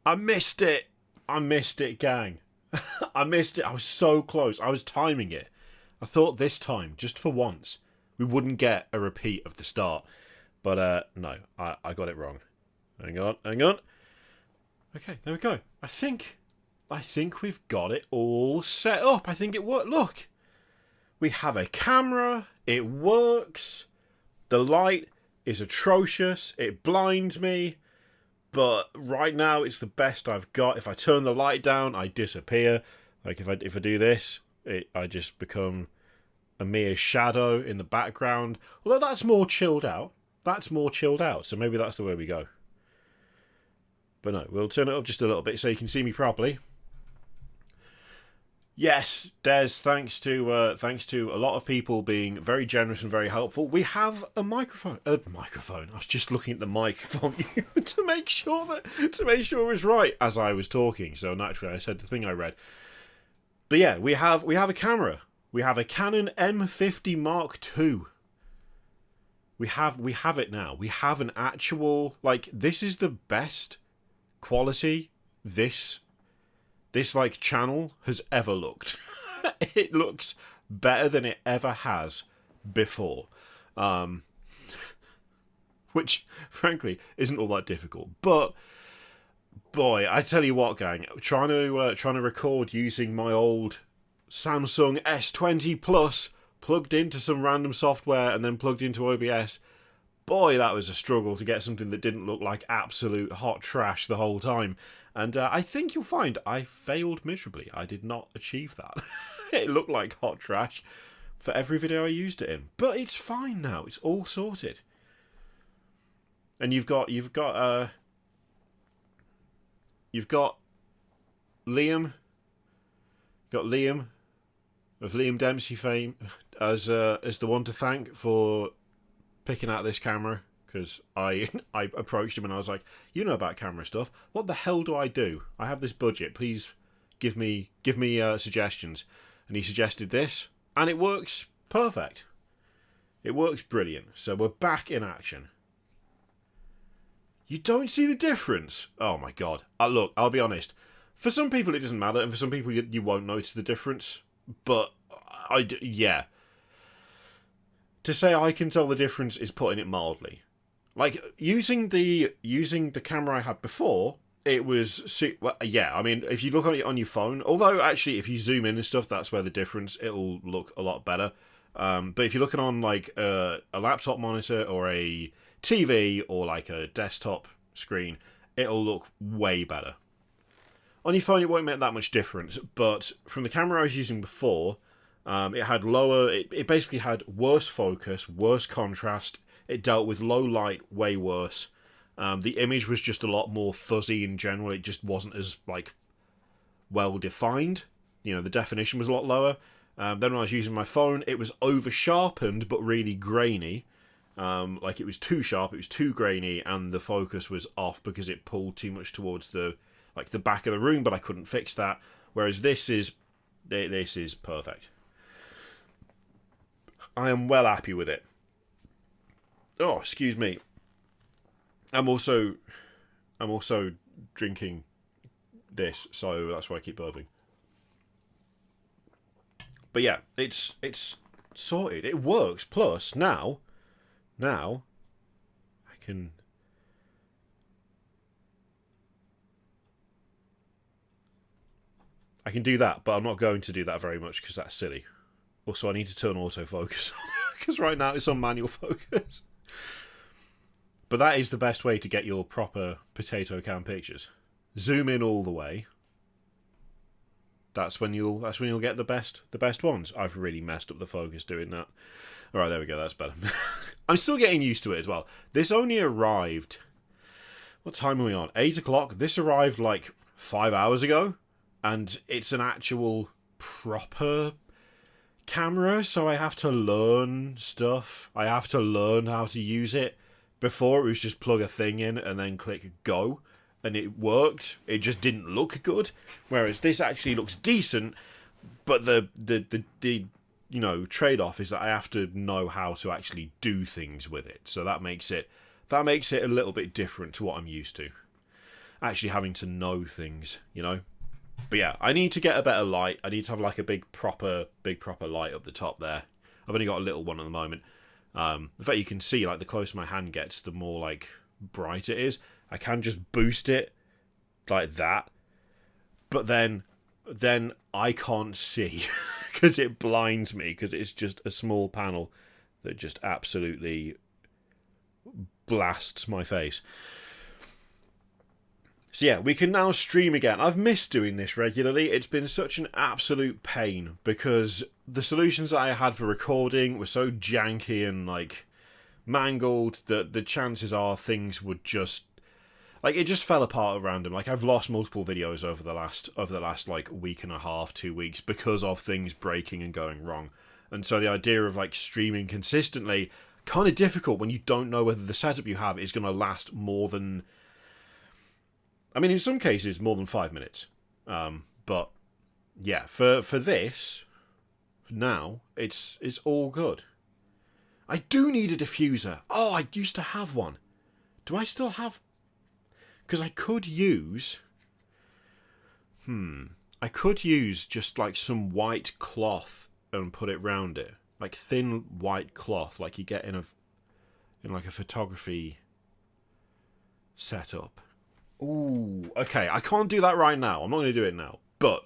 I missed it. I missed it, gang. I missed it. I was so close. I was timing it. I thought this time, just for once, we wouldn't get a repeat of the start. But no, I got it wrong. Hang on. Okay, there we go. I think we've got it all set up. I think it worked. Look, we have a camera. It works. The light is atrocious. It blinds me. But right now, it's the best I've got. If I turn the light down, I disappear. Like if I do this, I just become a mere shadow in the background. Although that's more chilled out. So maybe that's the way we go. But no, we'll turn it up just a little bit so you can see me properly. Yes, Des, thanks to a lot of people being very generous and very helpful, we have a microphone. I was just looking at the mic from you to make sure it was right as I was talking. So naturally, I said the thing I read. But yeah, we have a camera. We have a Canon M50 Mark II. We have it now. We have an actual, like, this is the best quality this like channel has ever looked. It looks better than it ever has before, which frankly isn't all that difficult. But boy, I tell you what, gang, trying to record using my old Samsung S20 Plus plugged into some random software and then plugged into OBS. Boy, that was a struggle to get something that didn't look like absolute hot trash the whole time. And I think you'll find I failed miserably. I did not achieve that. It looked like hot trash for every video I used it in. But it's fine now. It's all sorted. And you've got Liam. Got Liam of Liam Dempsey fame as the one to thank for picking out this camera, because I approached him and I was like, you know about camera stuff, what the hell do? I have this budget, please give me suggestions. And he suggested this, and it works perfect. It works brilliant. So we're back in action. You don't see the difference? Oh my god. Look, I'll be honest, for some people it doesn't matter, and for some people you won't notice the difference, but yeah. To say I can tell the difference is putting it mildly. Like, using the camera I had before, it was... Well, yeah, I mean, if you look at it on your phone... Although, actually, if you zoom in and stuff, that's where the difference... It'll look a lot better. But if you're looking on, like, a laptop monitor or a TV or, like, a desktop screen, it'll look way better. On your phone, it won't make that much difference. But from the camera I was using before... it had lower... It basically had worse focus, worse contrast. It dealt with low light way worse. The image was just a lot more fuzzy in general. It just wasn't as, like, well defined. You know, the definition was a lot lower. Then when I was using my phone, it was over sharpened but really grainy. Like, it was too sharp, it was too grainy, and the focus was off because it pulled too much towards the back of the room. But I couldn't fix that. Whereas this is perfect. I am well happy with it. Oh, excuse me. I'm also drinking this, so that's why I keep burping. But yeah, it's sorted. It works. Plus, now I can do that, but I'm not going to do that very much because that's silly. Also, I need to turn autofocus on because right now it's on manual focus. But that is the best way to get your proper potato can pictures. Zoom in all the way. That's when you'll get the best ones. I've really messed up the focus doing that. All right, there we go. That's better. I'm still getting used to it as well. This only arrived. What time are we on? 8 o'clock. This arrived like 5 hours ago, and it's an actual proper camera, so I have to learn stuff. I have to learn how to use it. Before, it was just plug a thing in and then click go, and it worked. It just didn't look good. Whereas this actually looks decent, but the trade-off is that I have to know how to actually do things with it. So that makes it a little bit different to what I'm used to. actually having to know things, you know. But yeah, I need to get a better light. I need to have like a big proper light up the top there. I've only got a little one at the moment. In fact, you can see like the closer my hand gets, the more like bright it is. I can just boost it like that, but then I can't see because it blinds me, because it's just a small panel that just absolutely blasts my face. So yeah, we can now stream again. I've missed doing this regularly. It's been such an absolute pain because the solutions that I had for recording were so janky and like mangled that the chances are things would just like, it just fell apart at random. Like, I've lost multiple videos over the last like week and a half, 2 weeks, because of things breaking and going wrong. And so the idea of like streaming consistently, kind of difficult when you don't know whether the setup you have is going to last more than, I mean, in some cases, more than 5 minutes. But yeah, for this, for now, it's all good. I do need a diffuser. Oh, I used to have one. Do I still have? Because I could use. I could use just like some white cloth and put it round it, like thin white cloth, like you get in like a photography setup. Ooh, okay. I can't do that right now. I'm not going to do it now. But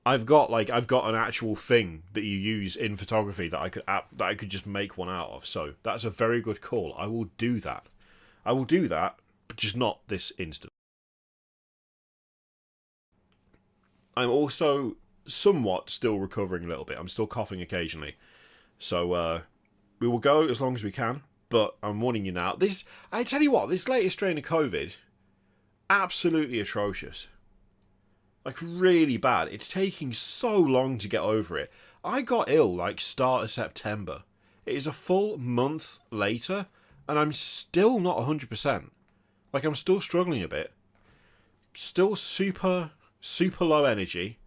I've got an actual thing that you use in photography that I could just make one out of. So that's a very good call. I will do that. But just not this instant. I'm also somewhat still recovering a little bit. I'm still coughing occasionally. So we will go as long as we can. But I'm warning you now. I tell you what, this latest strain of COVID, absolutely atrocious. Like, really bad. It's taking so long to get over it. I got ill, like, start of September. It is a full month later, and I'm still not 100%. Like, I'm still struggling a bit. Still super, super low energy.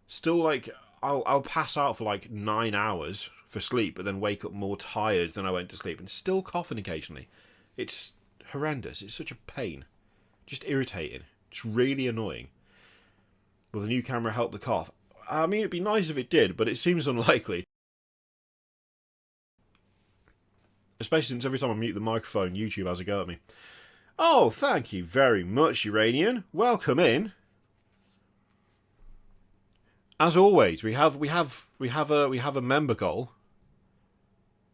Still, like, I'll pass out for, like, 9 hours for sleep, but then wake up more tired than I went to sleep, and still coughing occasionally. It's horrendous. It's such a pain. Just irritating. Just really annoying. Will the new camera help the cough? I mean, it'd be nice if it did, but it seems unlikely. Especially since every time I mute the microphone, YouTube has a go at me. Oh, thank you very much, Uranian. Welcome in. As always, we have a member goal.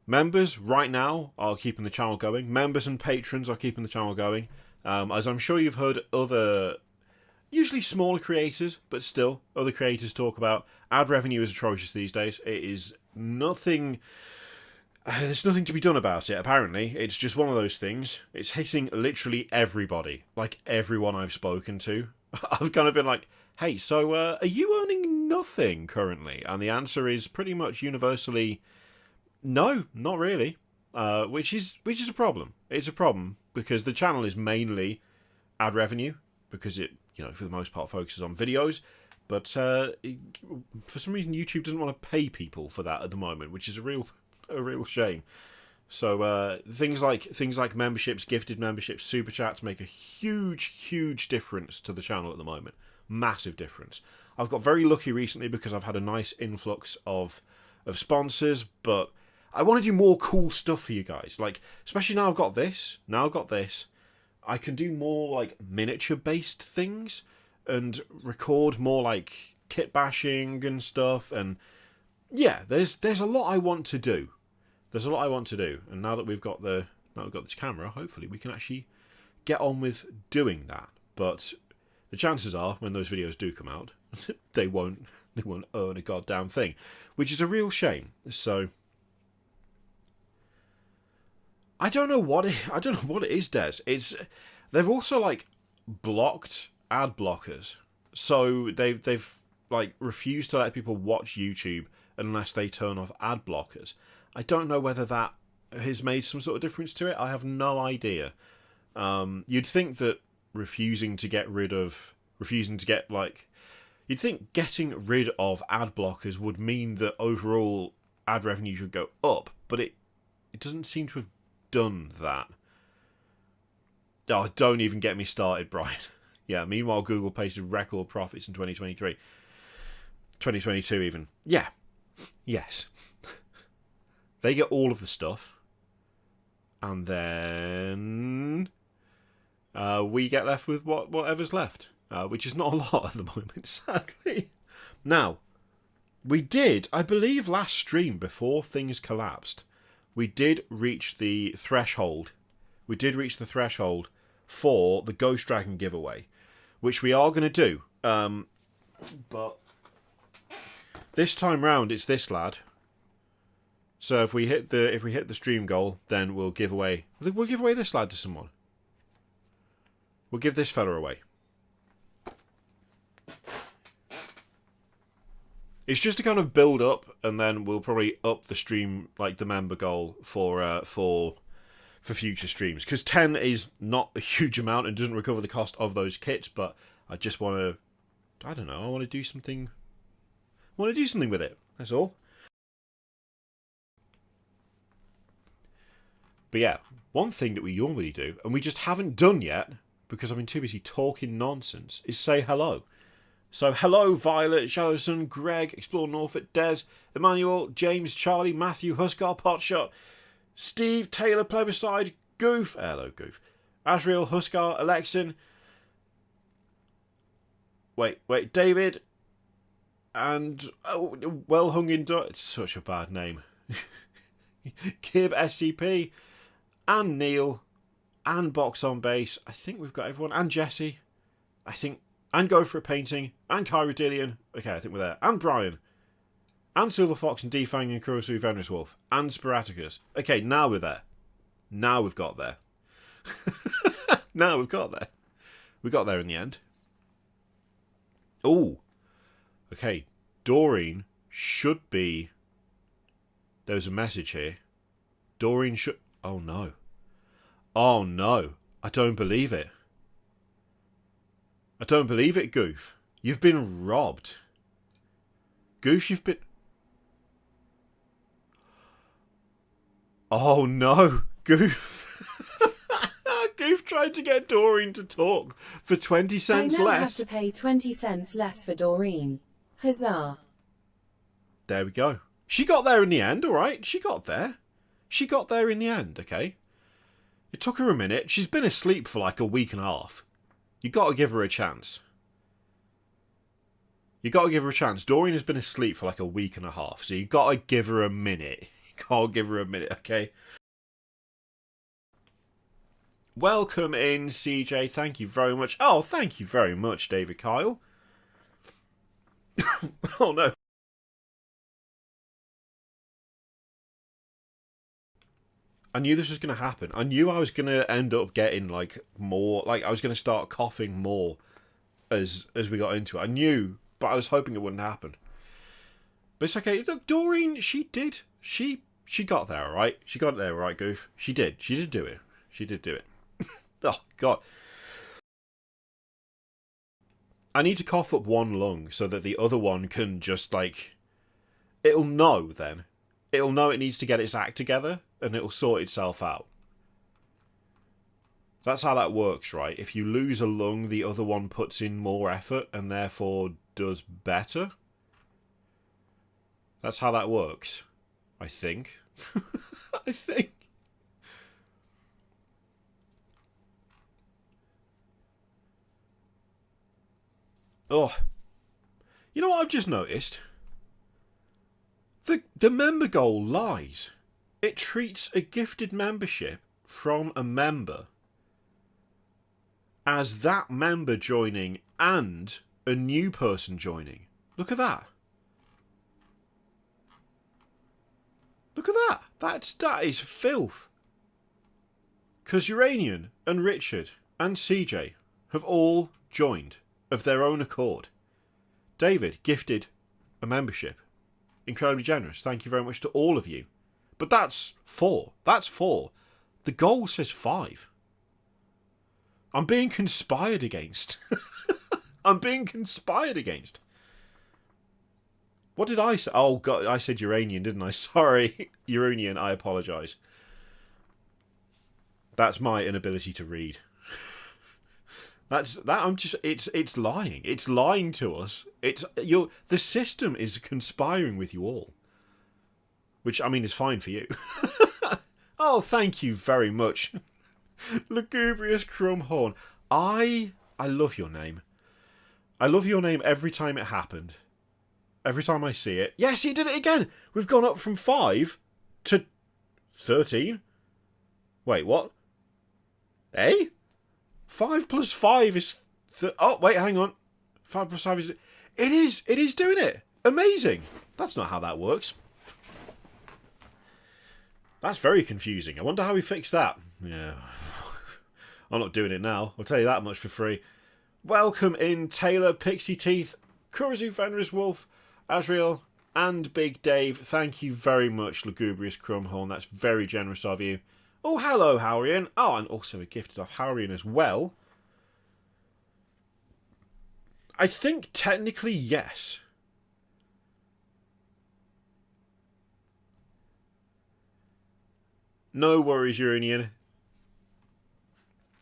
Members right now are keeping the channel going. Members and patrons are keeping the channel going. As I'm sure you've heard other, usually smaller creators, but still, other creators talk about, ad revenue is atrocious these days. It is nothing. There's nothing to be done about it, apparently. It's just one of those things. It's hitting literally everybody. Like, everyone I've spoken to. I've kind of been like, hey, so are you earning nothing currently? And the answer is pretty much universally, no, not really. Which is a problem. It's a problem because the channel is mainly ad revenue, because it, for the most part, focuses on videos. But for some reason, YouTube doesn't want to pay people for that at the moment, which is a real shame. So things like memberships, gifted memberships, super chats make a huge difference to the channel at the moment. Massive difference. I've got very lucky recently because I've had a nice influx of sponsors, but I want to do more cool stuff for you guys. Like, especially now I've got this. I can do more like miniature based things and record more like kit bashing and stuff. And yeah, there's a lot I want to do. And now that we've got this camera, hopefully we can actually get on with doing that. But the chances are, when those videos do come out, they won't earn a goddamn thing, which is a real shame. So I don't know what it is, Des. They've also like blocked ad blockers, so they've like refused to let people watch YouTube unless they turn off ad blockers. I don't know whether that has made some sort of difference to it. I have no idea. You'd think that getting rid of ad blockers would mean that overall ad revenue should go up, but it doesn't seem to have done that. Oh, don't even get me started, Brian. Yeah, meanwhile, Google posted record profits in 2023. 2022 even. Yeah. Yes. They get all of the stuff. And then we get left with whatever's left. Which is not a lot at the moment, sadly. Now, we did, I believe last stream before things collapsed, we did reach the threshold. We did reach the threshold for the Ghost Dragon giveaway, which we are going to do. But this time round, it's this lad. So if we hit the stream goal, then we'll give away this lad to someone. We'll give this fella away. It's just to kind of build up, and then we'll probably up the stream, like the member goal for future streams. Because 10 is not a huge amount and doesn't recover the cost of those kits, but I just want to, I don't know, I want to do something. I want to do something with it. That's all. But yeah, one thing that we normally do, and we just haven't done yet, because I've been too busy talking nonsense, is say hello. So, hello, Violet, Shadowson, Greg, Explore Norfolk, Des, Emmanuel, James, Charlie, Matthew, Huskar, Potshot, Steve, Taylor, Plebiscide, Goof, hello, Goof, Asriel, Huskar, Alexin, wait, David, and, Well Hung in it's such a bad name, Kib, SCP, and Neil, and Box on Base, I think we've got everyone, and Jesse, I think, and Go For A Painting, and Kyra Dillian, okay, I think we're there, and Brian, and Silver Fox, and Defang, and Kurosu Venus Wolf, and Sporaticus. Okay, now we're there. Now we've got there. Now we've got there. We got there in the end. Oh, okay, Doreen should be, there's a message here. Doreen should, oh no. Oh no, I don't believe it. I don't believe it, Goof. You've been robbed. Goof, you've been... Oh no, Goof. Goof tried to get Doreen to talk for 20 cents less. I now less. have to pay 20 cents less for Doreen. Huzzah. There we go. She got there in the end, alright? She got there. She got there in the end, okay? It took her a minute. She's been asleep for like a week and a half. You got to give her a chance. You got to give her a chance. Doreen has been asleep for like a week and a half, so you got to give her a minute. You got to give her a minute, okay? Welcome in, CJ. Thank you very much. Oh, thank you very much, David Kyle. Oh no. I knew this was going to happen. I knew I was going to end up getting, like, more... Like, I was going to start coughing more as we got into it. I knew, but I was hoping it wouldn't happen. But it's okay. Look, Doreen, she did. She got there, all right? She got there, all right, Goof? She did. She did do it. She did do it. Oh, God. I need to cough up one lung so that the other one can just, like... It'll know, then. It'll know it needs to get its act together, and it'll sort itself out. That's how that works, right? If you lose a lung, the other one puts in more effort, and therefore does better. That's how that works. I think. I think. Oh. You know what I've just noticed? The member goal lies. It treats a gifted membership from a member as that member joining and a new person joining. Look at that. Look at that. That is filth. Because Uranian and Richard and CJ have all joined of their own accord. David gifted a membership. Incredibly generous. Thank you very much to all of you. But that's 4. That's 4. The goal says 5. I'm being conspired against. I'm being conspired against. What did I say? Oh, God, I said Uranian, didn't I? Sorry. Uranian, I apologise. That's my inability to read. I'm just it's lying. It's lying to us. The system is conspiring with you all. Which I mean is fine for you. Oh, thank you very much. Lugubrious Crumhorn. I love your name. I love your name every time it happened. Every time I see it. Yes, he did it again. We've gone up from 5 to 13. Wait, what? Eh? 5 plus 5 is... oh, wait, hang on. 5 plus 5 is... It is doing it. Amazing. That's not how that works. That's very confusing. I wonder how he fixed that. Yeah. I'm not doing it now. I'll tell you that much for free. Welcome in Taylor, Pixie Teeth, Kurizu Fenris Wolf, Asriel, and Big Dave. Thank you very much, Lugubrious Crumhorn. That's very generous of you. Oh, hello, Howrian. Oh, and also a gifted off Howrian as well. I think technically yes. No worries, Uranian.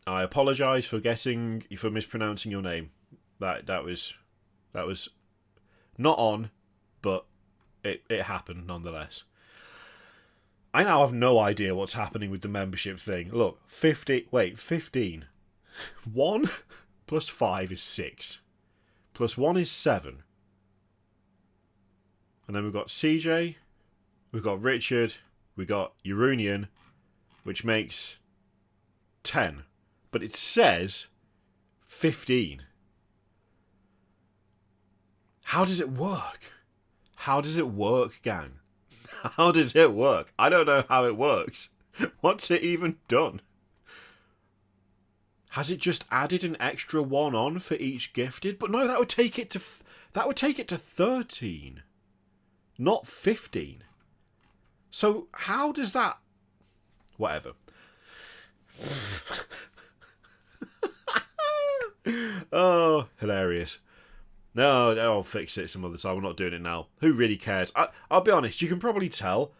I apologise for mispronouncing your name. That was not on, but it happened nonetheless. I now have no idea what's happening with the membership thing. Look, 15. 1 plus 5 is 6. Plus 1 is 7. And then we've got CJ, we've got Richard, we've got Uranian, which makes 10. But it says 15. How does it work? How does it work, gang? How does it work? I don't know how it works. What's it even done? Has it just added an extra 1 on for each gifted? But no, that would take it to 13, not 15. So how does that? Whatever. Oh, hilarious. No, I'll fix it some other time. We're not doing it now. Who really cares? I'll be honest, you can probably tell.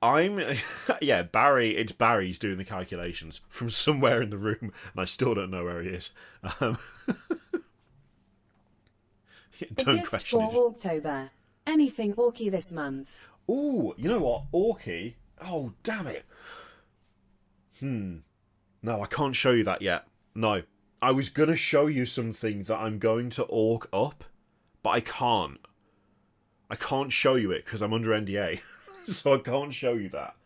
Yeah, it's Barry's doing the calculations from somewhere in the room, and I still don't know where he is. Don't question it. For October. Anything Orky this month? Ooh, you know what? Orky? Oh, damn it. No, I can't show you that yet. No. I was going to show you something that I'm going to orc up, but I can't. I can't show you it because I'm under NDA. So I can't show you that.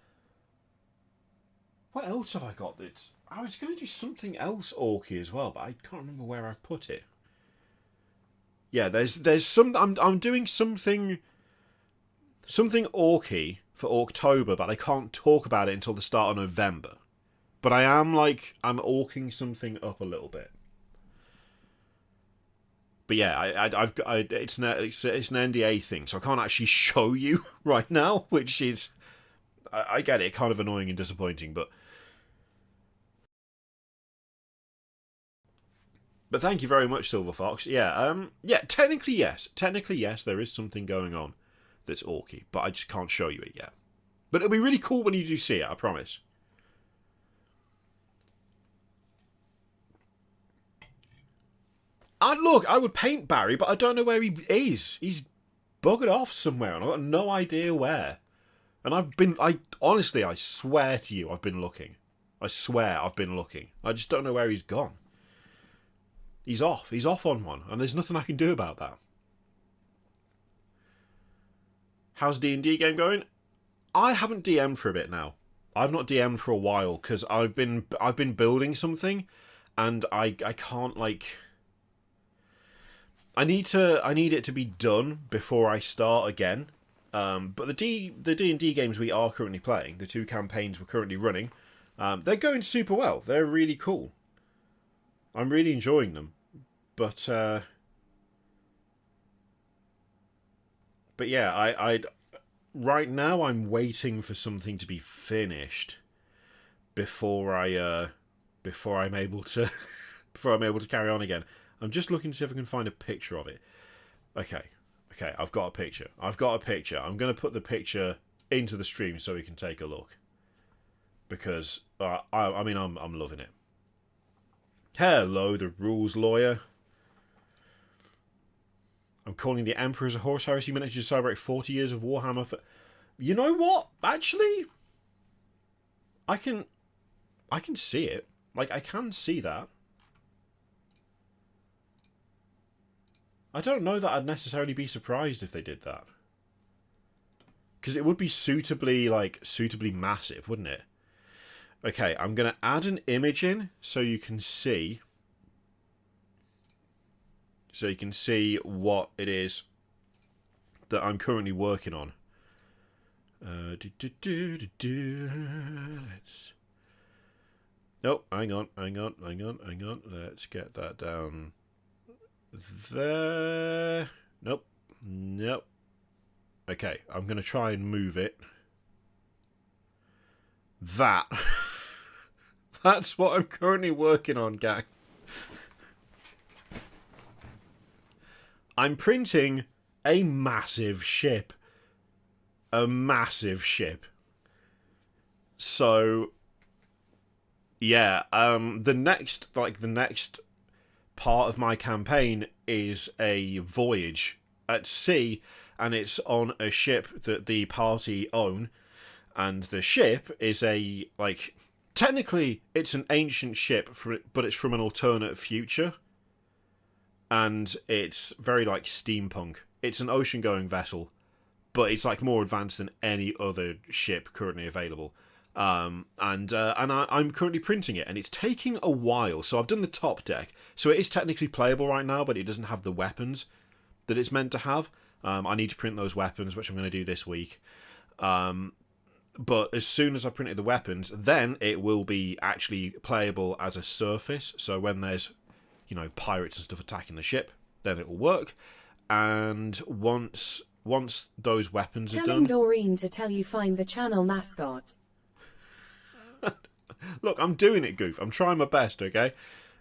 What else have I got? I was going to do something else orky as well, but I can't remember where I've put it. Yeah, there's some... I'm doing something orky for October, but I can't talk about it until the start of November. But I'm orking something up a little bit. But yeah, it's an NDA thing, so I can't actually show you right now, which is, I get it, kind of annoying and disappointing, but thank you very much, Silver Fox. Yeah, technically yes, there is something going on that's orky, but I just can't show you it yet. But it'll be really cool when you do see it, I promise. Look, I would paint Barry, but I don't know where he is. He's buggered off somewhere, and I've got no idea where. And honestly, I swear to you, I've been looking. I swear I've been looking. I just don't know where he's gone. He's off. He's off on one, and there's nothing I can do about that. How's D&D game going? I haven't DM'd for a bit now. I've not DM'd for a while because I've been building something, and I can't I need it to be done before I start again. But the D&D games we are currently playing, the 2 campaigns we're currently running, they're going super well. They're really cool. I'm really enjoying them. But yeah, I right now I'm waiting for something to be finished before I'm able to carry on again. I'm just looking to see if I can find a picture of it. Okay, I've got a picture. I'm going to put the picture into the stream so we can take a look. Because, I'm loving it. Hello, the rules lawyer. I'm calling the Emperor's a horse heresy miniature to celebrate 40 years of Warhammer. You know what? Actually, I can see it. Like, I can see that. I don't know that I'd necessarily be surprised if they did that. Because it would be suitably massive, wouldn't it? Okay, I'm going to add an image in so you can see. So you can see what it is that I'm currently working on. Let's... Nope, hang on. Let's get that down there. Nope. Okay, I'm going to try and move it. That. That's what I'm currently working on, gang. I'm printing a massive ship. A massive ship. So, yeah, the next part of my campaign is a voyage at sea, and it's on a ship that the party own, and the ship is technically it's an ancient ship, but it's from an alternate future. And it's very steampunk. It's an ocean-going vessel, but it's more advanced than any other ship currently available. And I'm currently printing it, and it's taking a while. So I've done the top deck, so it is technically playable right now, but it doesn't have the weapons that it's meant to have. I need to print those weapons, which I'm going to do this week. But as soon as I printed the weapons, then it will be actually playable as a surface. So when there's pirates and stuff attacking the ship, then it will work. And once those weapons are done... Telling Doreen to tell you find the channel mascot. Look, I'm doing it, Goof. I'm trying my best, okay?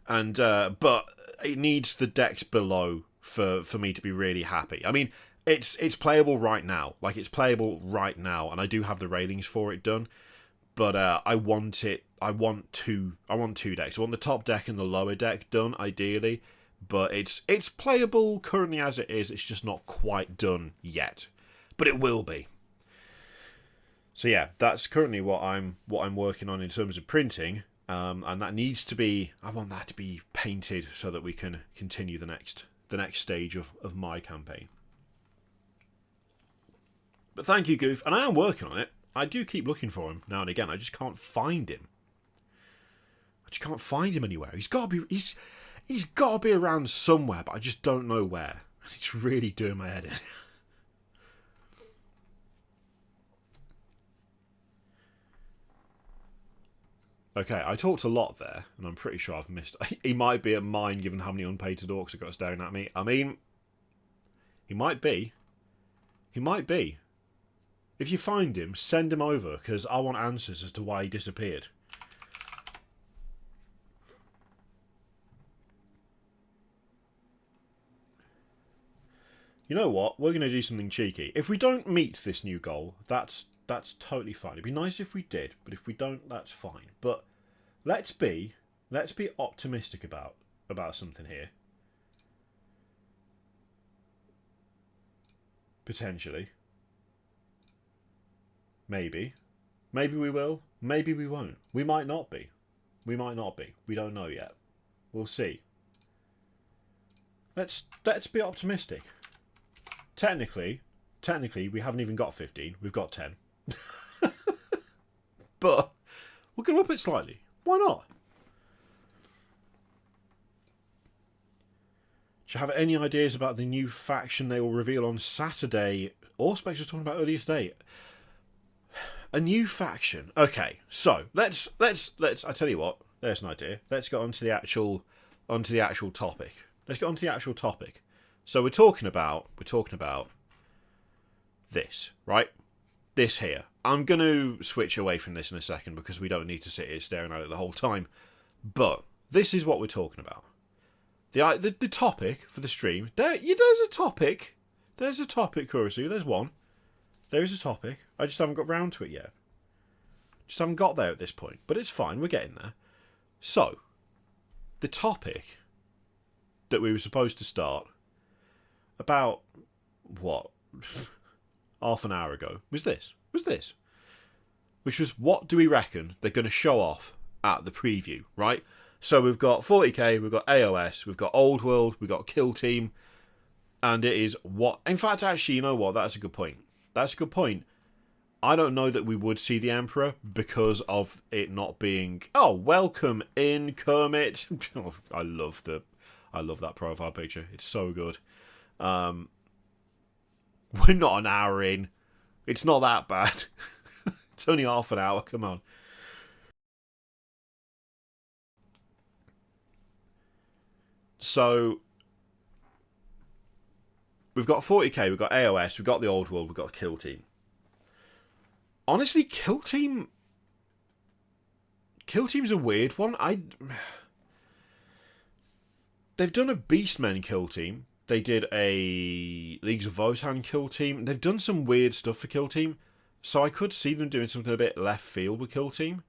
And but it needs the decks below for me to be really happy. I mean, it's playable right now. It's playable right now, and I do have the railings for it done. But I want two decks. I want the top deck and the lower deck done, ideally. But it's playable currently as it is. It's just not quite done yet. But it will be. So yeah, that's currently what I'm working on in terms of printing. And that needs to be... I want that to be painted so that we can continue the next stage of my campaign. But thank you, Goof. And I am working on it. I do keep looking for him now and again. I just can't find him. I just can't find him anywhere. He's got to be around somewhere, but I just don't know where. It's really doing my head in. Okay, I talked a lot there, and I'm pretty sure I've missed... He might be at mine, given how many unpainted orcs have got staring at me. I mean, he might be. He might be. If you find him, send him over, because I want answers as to why he disappeared. You know what? We're going to do something cheeky. If we don't meet this new goal, that's totally fine. It'd be nice if we did, but if we don't, that's fine. But let's be optimistic about something here. Potentially. Maybe. Maybe we will. Maybe we won't. We might not be. We might not be. We don't know yet. We'll see. Let's be optimistic. Technically, we haven't even got 15. We've got 10. But we're going to up it slightly. Why not? Do you have any ideas about the new faction they will reveal on Saturday? Allspecs was talking about earlier today. A new faction. Okay, so let's. I tell you what. There's an idea. Let's get onto the actual topic. Let's get onto the actual topic. So we're talking about this, right? This here. I'm going to switch away from this in a second because we don't need to sit here staring at it the whole time. But this is what we're talking about. The topic for the stream. There's a topic. There's a topic, Kurisu. There's one. There is a topic. I just haven't got round to it yet. Just haven't got there at this point. But it's fine. We're getting there. So, the topic that we were supposed to start about, what, half an hour ago, was this. Which was, what do we reckon they're going to show off at the preview, right? So we've got 40k, we've got AOS, we've got Old World, we've got Kill Team, and it is what... In fact, actually, you know what? That's a good point. I don't know that we would see the Emperor because of it not being... Oh, welcome in, Kermit. Oh, I love that profile picture. It's so good. We're not an hour in. It's not that bad. It's only half an hour. Come on. So we've got 40k, we've got AOS, we've got the Old World, we've got Kill Team. Honestly, Kill Team's a weird one. They've done a Beastmen Kill Team. They did a Leagues of Votan Kill Team. They've done some weird stuff for Kill Team. So I could see them doing something a bit left field with Kill Team.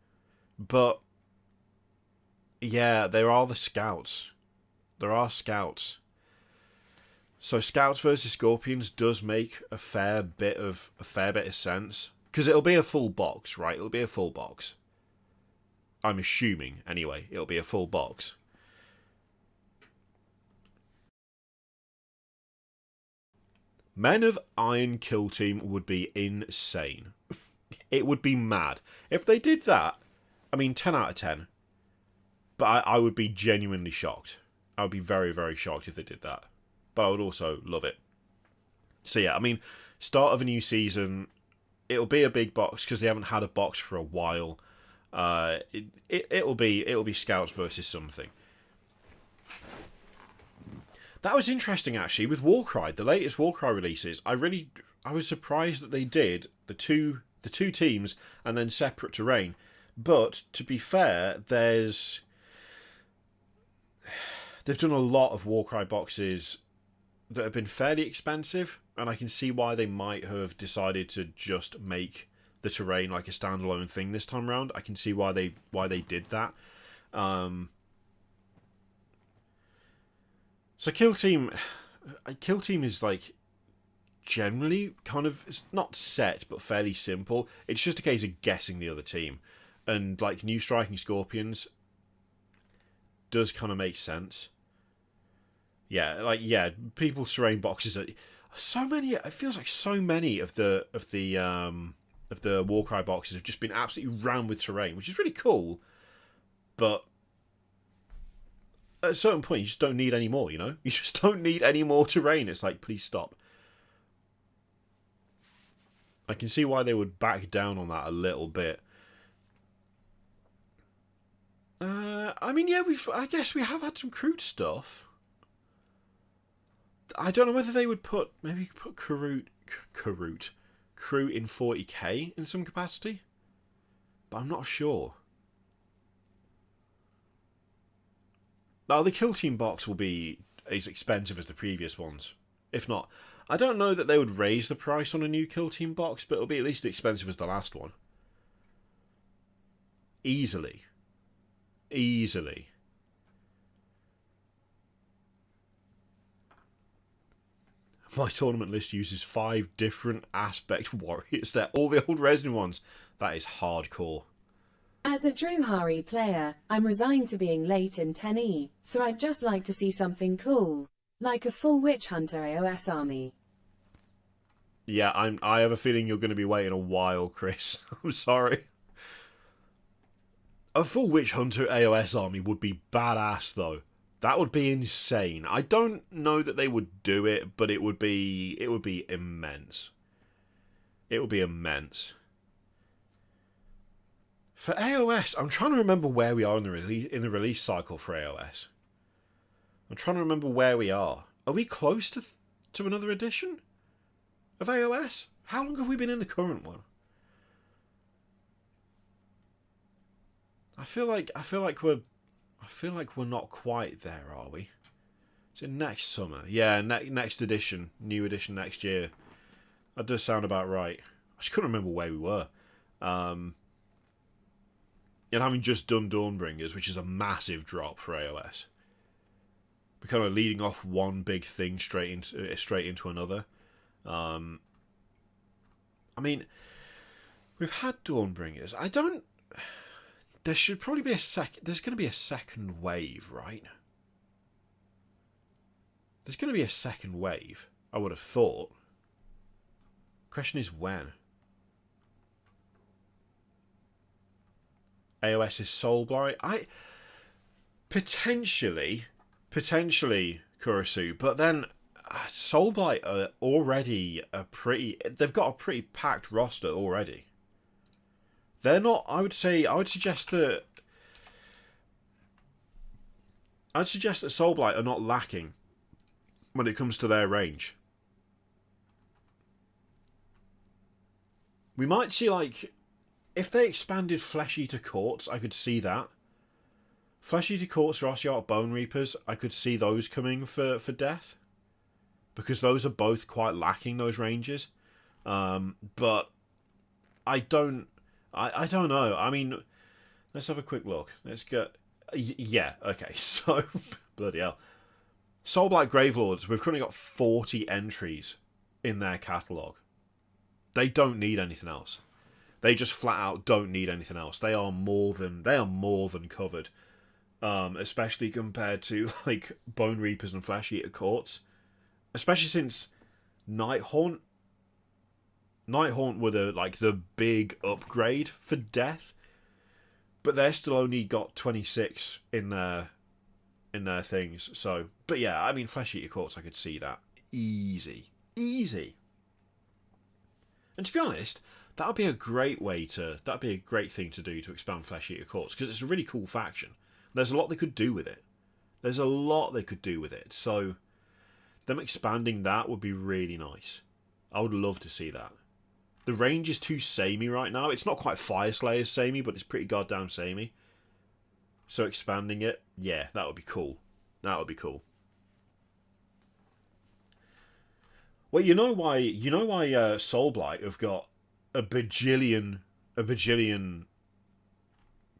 But yeah, there are the Scouts. There are Scouts. So Scouts versus Scorpions does make a fair bit of sense. Because it'll be a full box, right? It'll be a full box. I'm assuming, anyway, it'll be a full box. Men of Iron Kill Team would be insane. It would be mad. If they did that, I mean, 10 out of 10. But I would be genuinely shocked. I would be very, very shocked if they did that. But I would also love it. So yeah, I mean, start of a new season, it'll be a big box because they haven't had a box for a while. It'll be Scouts versus something. That was interesting, actually, with Warcry, the latest Warcry releases. I was surprised that they did the two teams and then separate terrain. But to be fair, they've done a lot of Warcry boxes that have been fairly expensive, and I can see why they might have decided to just make the terrain like a standalone thing this time around. I can see why they did that. So Kill Team is like generally kind of, it's not set but fairly simple. It's just a case of guessing the other team, and like New Striking Scorpions does kind of make sense. Yeah, people's terrain boxes are so many. It feels like so many of the Warcry boxes have just been absolutely rammed with terrain, which is really cool. But at a certain point, you just don't need any more. You know, you just don't need any more terrain. It's like, please stop. I can see why they would back down on that a little bit. I mean, yeah, I guess we have had some Kroot stuff. I don't know whether they would put Kroot in 40k in some capacity, but I'm not sure. Now, the Kill Team box will be as expensive as the previous ones. If not, I don't know that they would raise the price on a new Kill Team box, but it'll be at least as expensive as the last one. Easily. My tournament list uses 5 different aspect warriors. They're all the old Resin ones. That is hardcore. As a Druhari player, I'm resigned to being late in 10e, so I'd just like to see something cool, like a full Witch Hunter AOS army. Yeah, I have a feeling you're going to be waiting a while, Chris. I'm sorry. A full Witch Hunter AOS army would be badass, though. That would be insane. I don't know that they would do it, but it would be immense. It would be immense. For AOS, I'm trying to remember where we are in the release cycle for AOS. I'm trying to remember where we are. Are we close to another edition of AOS? How long have we been in the current one? I feel like we're not quite there, are we? Is it next summer? Yeah, next edition, new edition next year. That does sound about right. I just couldn't remember where we were. and having just done Dawnbringers, which is a massive drop for AOS, we're kind of leading off one big thing straight into another. I mean, we've had Dawnbringers. There should probably be there's going to be a second wave, right? There's going to be a second wave, I would have thought. Question is when. AOS is Soulblight. Potentially Kurisu, but then Soulblight are already they've got a pretty packed roster already. They're not, I would suggest that Soulblight are not lacking when it comes to their range. We might see, like, if they expanded Flesh Eater Courts, I could see that. Flesh Eater Courts, Rossiart Bone Reapers, I could see those coming for death. Because those are both quite lacking, those ranges. But I don't know. I mean, let's have a quick look. Let's get... Yeah, okay, so... bloody hell. Soulblight Gravelords, we've currently got 40 entries in their catalogue. They don't need anything else. They just flat out don't need anything else. They are more than covered. Especially compared to, like, Bone Reapers and Flesh Eater Courts. Especially since Nighthaunt were the big upgrade for death. But they're still only got 26 in their things. So, but yeah, I mean, Flesh Eater Courts, I could see that. Easy. And to be honest, that'd be a great thing to do to expand Flesh Eater Courts, because it's a really cool faction. There's a lot they could do with it. So, them expanding that would be really nice. I would love to see that. The range is too samey right now. It's not quite Fireslayer's samey, but it's pretty goddamn samey. So expanding it, yeah, that would be cool. Well, you know why Soulblight have got a bajillion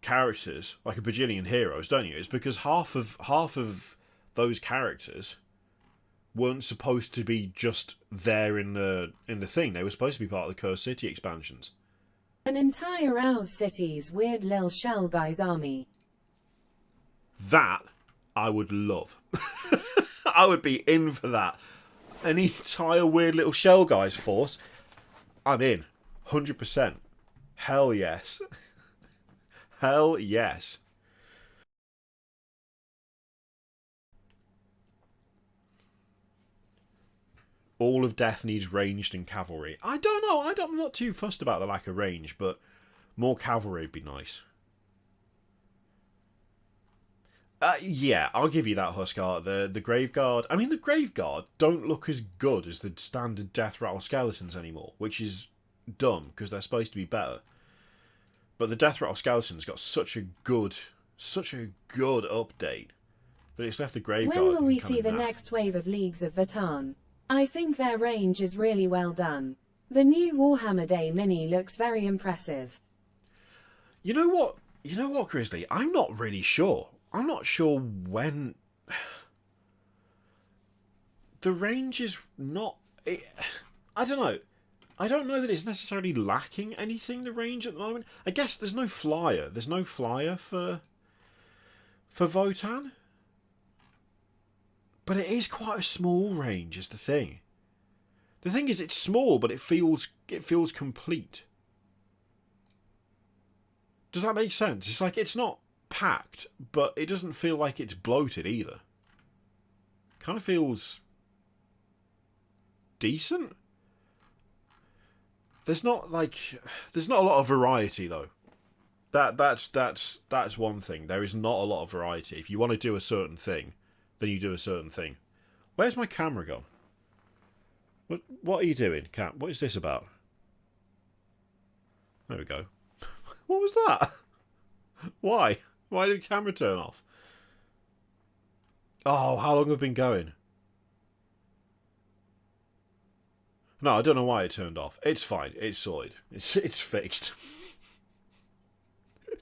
characters, like a bajillion heroes, don't you? It's because half of those characters weren't supposed to be just there in the thing. They were supposed to be part of the Curse City expansions. An entire Owl's City's weird lil shell guy's army. That I would love. I would be in for that. An entire weird little shell guy's force. I'm in. 100%. Hell yes. Hell yes. All of Death needs ranged and cavalry. I don't know. I'm not too fussed about the lack of range, but more cavalry would be nice. Yeah, I'll give you that, Huskar. The Graveguard... I mean, the Graveguard don't look as good as the standard Death Rattle Skeletons anymore, which is dumb, because they're supposed to be better. But the Death Rattle Skeletons got such a good update that it's left the Graveguard... When will we see the next wave of Leagues of Votann? I think their range is really well done. The new Warhammer Day Mini looks very impressive. You know what, Grizzly? I'm not really sure. I'm not sure when... The range is not... I don't know. I don't know that it's necessarily lacking anything, the range at the moment. I guess there's no flyer. There's no flyer for Votann. But it is quite a small range, is the thing. The thing is, it's small, but it feels complete. Does that make sense? It's like, it's not packed, but it doesn't feel like it's bloated either. Kind of feels decent. There's not a lot of variety though. That's one thing. There is not a lot of variety. If you want to do a certain thing, then you do a certain thing. Where's my camera gone? What are you doing, Cat? What is this about? There we go. What was that? Why? Why did the camera turn off? Oh, how long have we been going? No, I don't know why it turned off. It's fine. It's sorted. It's fixed.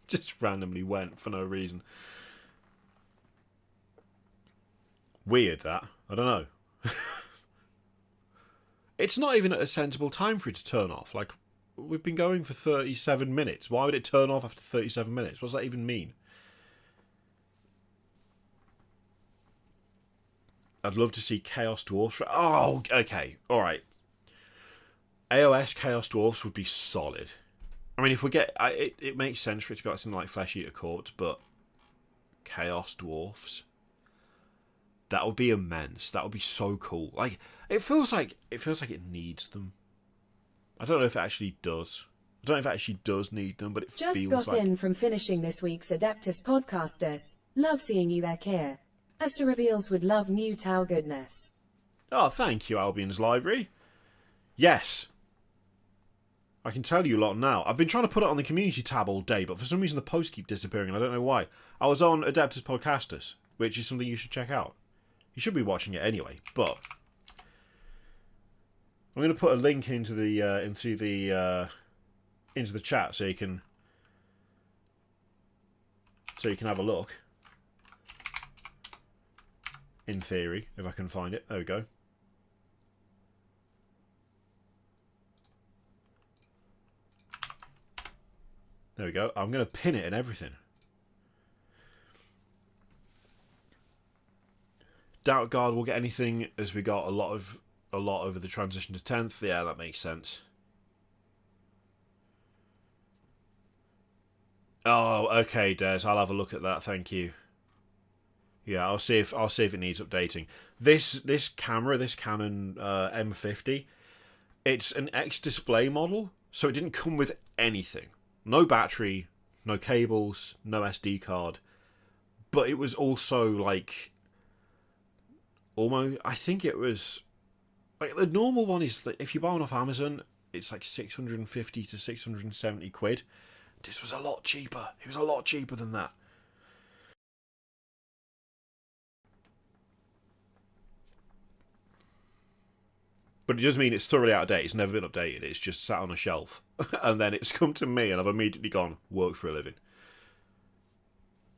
Just randomly went for no reason. Weird that. I don't know. It's not even at a sensible time for it to turn off. Like, we've been going for 37 minutes. Why would it turn off after 37 minutes? What does that even mean? I'd love to see Chaos Dwarfs. Oh, okay. Alright. AOS Chaos Dwarfs would be solid. I mean, if we get... it makes sense for it to be like something like Flesh Eater Courts, but... Chaos Dwarfs... That would be immense. That would be so cool. Like, it feels like it needs them. I don't know if it actually does. I don't know if it actually does need them, but it just feels got like... in from finishing this week's Adeptus Podcastus. Love seeing you there, Kier. As to reveals, would love new Tau goodness. Oh, thank you, Albion's Library. Yes. I can tell you a lot now. I've been trying to put it on the community tab all day, but for some reason the posts keep disappearing, and I don't know why. I was on Adeptus Podcastus, which is something you should check out. You should be watching it anyway, but I'm going to put a link into the chat so you can have a look. In theory, if I can find it. There we go. There we go. I'm going to pin it and everything. Doubt Guard will get anything as we got a lot over the transition to 10th. Yeah, that makes sense. Oh, okay, Des. I'll have a look at that. Thank you. Yeah, I'll see if it needs updating. This camera, this Canon M50, it's an X-display model, so it didn't come with anything. No battery, no cables, no SD card. But it was also like almost, I think it was like the normal one is, if you buy one off Amazon, it's like 650 to 670 quid. This was a lot cheaper. It was a lot cheaper than that. But it does mean it's thoroughly out of date. It's never been updated. It's just sat on a shelf. And then it's come to me and I've immediately gone, work for a living.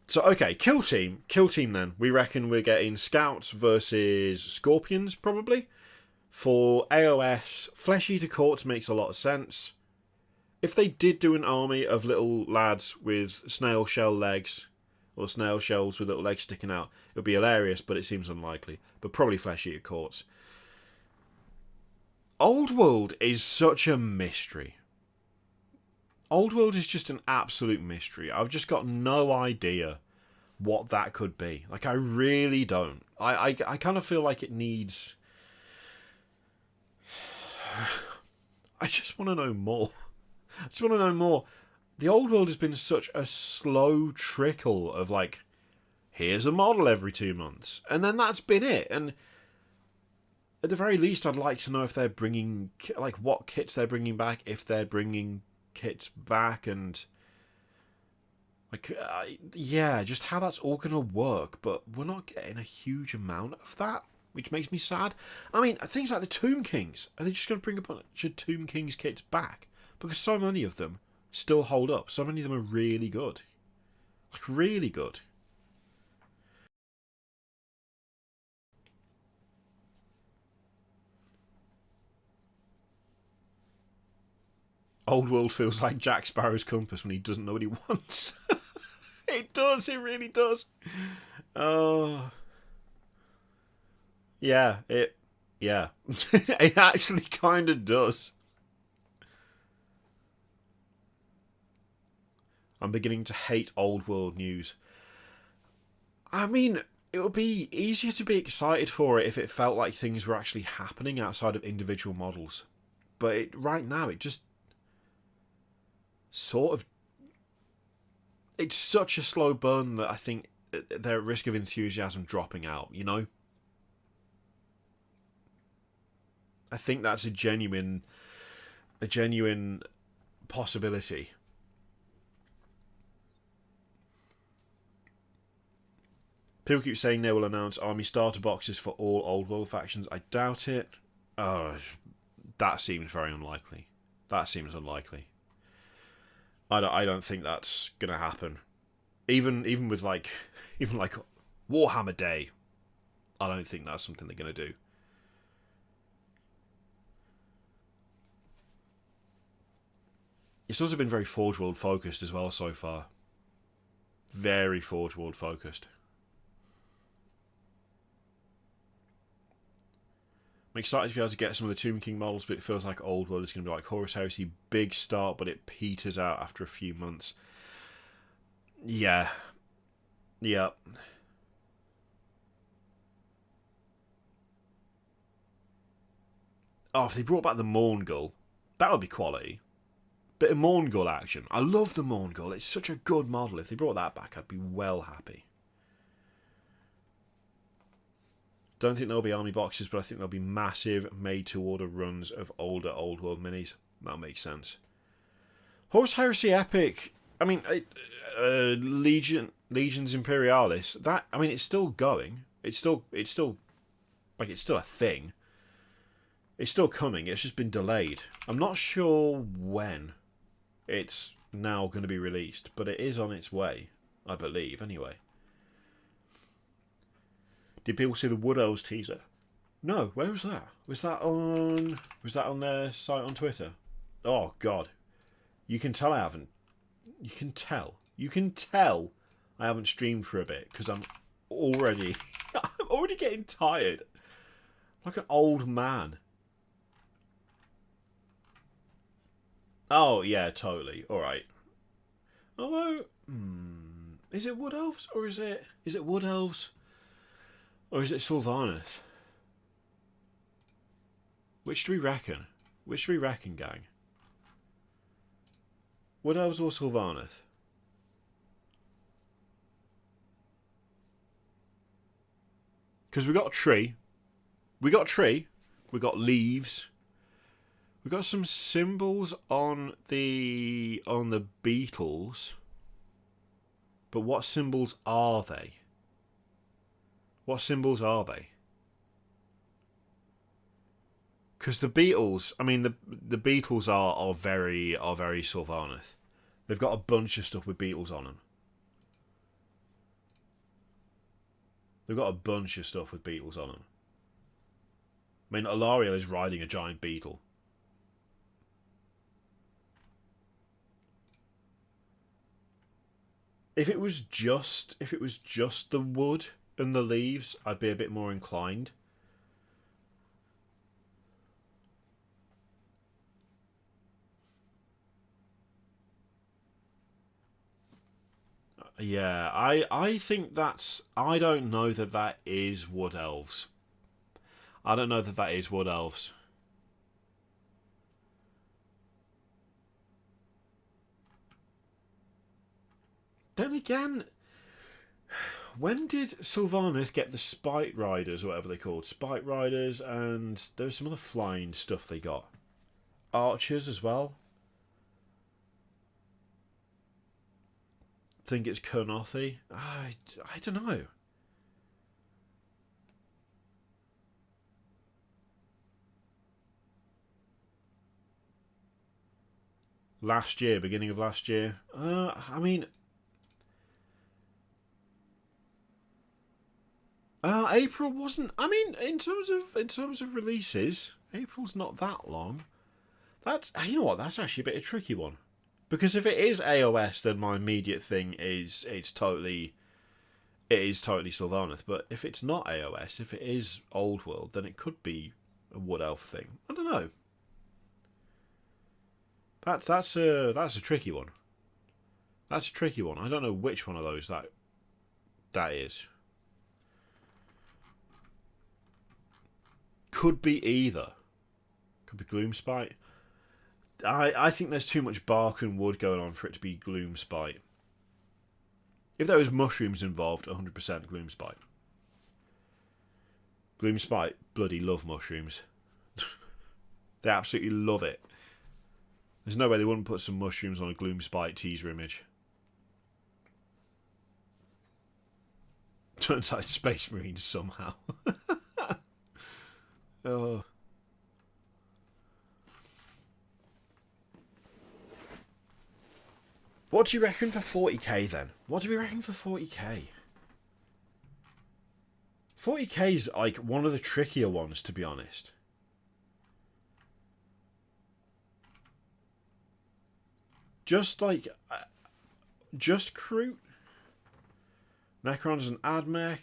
So, okay, Kill Team. Kill Team then. We reckon we're getting Scouts versus Scorpions, probably. For AOS, Flesh Eater Courts makes a lot of sense. If they did do an army of little lads with snail shell legs, or snail shells with little legs sticking out, it would be hilarious, but it seems unlikely. But probably Flesh Eater Courts. Old World is such a mystery. Old World is just an absolute mystery. I've just got no idea what that could be. Like, I really don't. I kind of feel like it needs... I just want to know more. I just want to know more. The Old World has been such a slow trickle of, like, here's a model every 2 months. And then that's been it. And at the very least, I'd like to know if they're bringing... like, what kits they're bringing back, if they're bringing kits back, and... like, yeah, just how that's all going to work. But we're not getting a huge amount of that, which makes me sad. I mean, things like the Tomb Kings. Are they just going to bring a bunch of Tomb Kings kits back? Because so many of them still hold up. So many of them are really good. Like, really good. Old World feels like Jack Sparrow's compass when he doesn't know what he wants. It does, it really does. Oh. Yeah, it actually kind of does. I'm beginning to hate Old World news. I mean, it would be easier to be excited for it if it felt like things were actually happening outside of individual models. But right now, it just sort of... it's such a slow burn that I think they're at risk of enthusiasm dropping out, you know? I think that's a genuine possibility. People keep saying they will announce army starter boxes for all Old World factions. I doubt it. Oh, that seems very unlikely. That seems unlikely. I don't think that's gonna happen. Even with like even like Warhammer Day, I don't think that's something they're gonna do. It's also been very Forge World focused as well so far. Very Forge World focused. I'm excited to be able to get some of the Tomb King models, but it feels like Old World is going to be like Horus Heresy, big start, but it peters out after a few months. Yeah. Yeah. Oh, if they brought back the Mourngul, that would be quality. Bit of Mourngul action. I love the Mourngul. It's such a good model. If they brought that back, I'd be well happy. Don't think there'll be army boxes, but I think there'll be massive made-to-order runs of older Old World minis. That makes sense. Horus Heresy Epic. I mean, Legions Imperialis. That, I mean, it's still going. It's still a thing. It's still coming. It's just been delayed. I'm not sure when it's now going to be released, but it is on its way, I believe. Anyway. Did people see the Wood Elves teaser? No, where was that? Was that on their site on Twitter? Oh God. You can tell I haven't. You can tell I haven't streamed for a bit because I'm already getting tired. Like an old man. Oh yeah, totally. Alright. Although is it Wood Elves or is it Wood Elves? Or is it Sylvanas? Which do we reckon? Which do we reckon, gang? Wood Elves or Sylvanas? Because we got a tree. We got leaves. We got some symbols on the beetles. But what symbols are they? What symbols are they? Because the Beatles, I mean, the Beatles are very Sylvanas. They've got a bunch of stuff with Beatles on them. They've got a bunch of stuff with Beatles on them. I mean, Alariel is riding a giant beetle. If it was just the wood and the leaves, I'd be a bit more inclined. Yeah, I think that's... I don't know that is Wood Elves. I don't know that is Wood Elves. Then again... When did Sylvanas get the Spite Riders, or whatever they're called? Spite Riders, and there was some other flying stuff they got. Archers as well. I think it's Kurnothi. I don't know. Last year, beginning of last year. I mean... April wasn't. I mean, in terms of releases, April's not that long. That's, you know what? That's actually a bit of a tricky one, because if it is AOS, then my immediate thing is it's totally Sylvanas. But if it's not AOS, if it is Old World, then it could be a Wood Elf thing. I don't know. That's a tricky one. That's a tricky one. I don't know which one of those that is. Could be either. Could be Gloomspite. I think there's too much bark and wood going on for it to be Gloomspite. If there was mushrooms involved, 100% Gloomspite. Gloomspite bloody love mushrooms. They absolutely love it. There's no way they wouldn't put some mushrooms on a Gloomspite teaser image. Turns out it's Space Marines somehow. Oh. What do you reckon for 40k then? What do we reckon for 40k? 40k is like one of the trickier ones, to be honest. Just like, just Kroot, Necron's an Admech,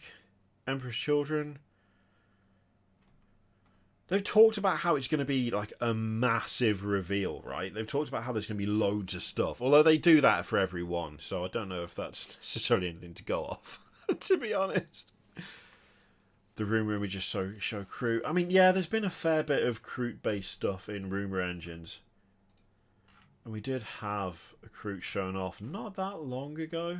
Emperor's Children. They've talked about how it's going to be like a massive reveal, right? They've talked about how there's going to be loads of stuff. Although they do that for every one, so I don't know if that's necessarily anything to go off, to be honest. The rumour we just show Kroot. I mean, yeah, there's been a fair bit of Kroot-based stuff in rumour engines. And we did have a Kroot shown off not that long ago.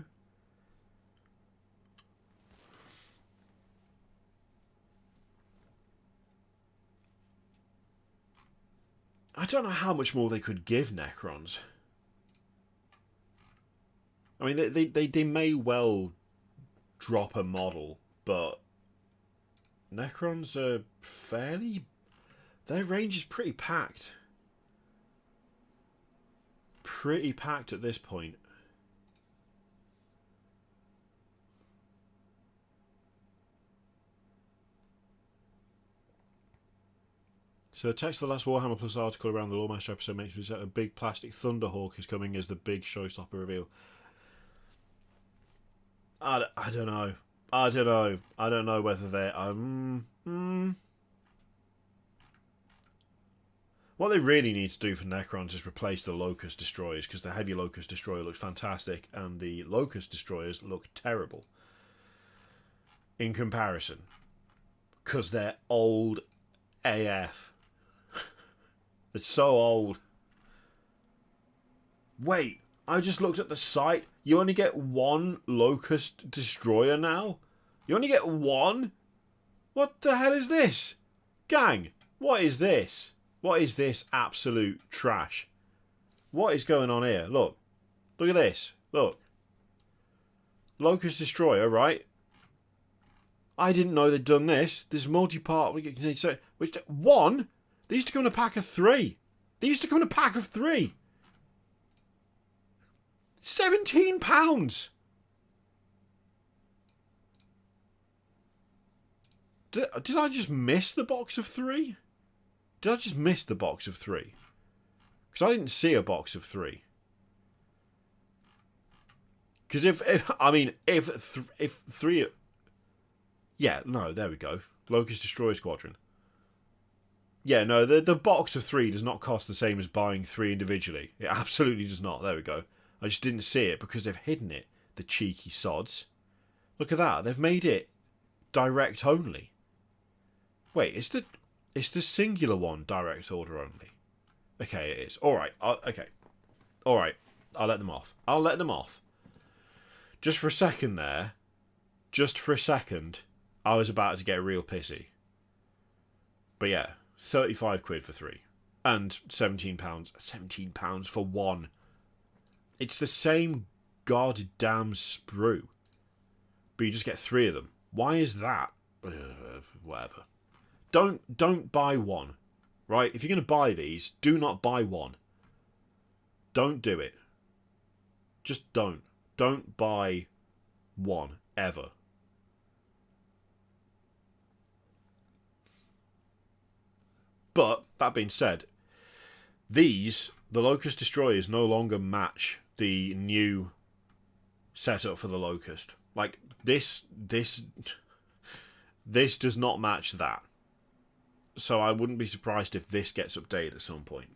I don't know how much more they could give Necrons. I mean, they may well drop a model, but Necrons are fairly... Their range is pretty packed. Pretty packed at this point. So the text of the last Warhammer Plus article around the Lawmaster episode mentions that a big plastic Thunderhawk is coming as the big showstopper reveal. I don't know. I don't know whether they're... What they really need to do for Necrons is replace the Locust Destroyers, because the Heavy Locust Destroyer looks fantastic and the Locust Destroyers look terrible in comparison, because they're old AF. It's so old. Wait, I just looked at the site. You only get one Locust Destroyer now? You only get one? What the hell is this? Gang, what is this? What is this absolute trash? What is going on here? Look. Look at this. Look. Locust Destroyer, right? I didn't know they'd done this. This multi-part... One? They used to come in a pack of 3. They used to come in a pack of 3. £17. Did I just miss the box of 3? Did I just miss the box of 3? Because I didn't see a box of 3. Because if 3... Yeah, no, there we go. Locust Destroyer Squadron. Yeah, no, the box of 3 does not cost the same as buying 3 individually. It absolutely does not. There we go. I just didn't see it because they've hidden it. The cheeky sods. Look at that. They've made it direct only. Wait, it's the singular one direct order only. Okay, it is. Alright, okay. Alright, I'll let them off. I'll let them off. Just for a second there, I was about to get real pissy. But yeah, 35 quid for 3. And £17. £17 for 1. It's the same goddamn sprue. But you just get 3 of them. Why is that? Whatever. Don't buy one. Right? If you're going to buy these, do not buy one. Don't do it. Just don't. Don't buy one. Ever. But, that being said, the Locust Destroyers no longer match the new setup for the Locust. Like, this does not match that. So I wouldn't be surprised if this gets updated at some point.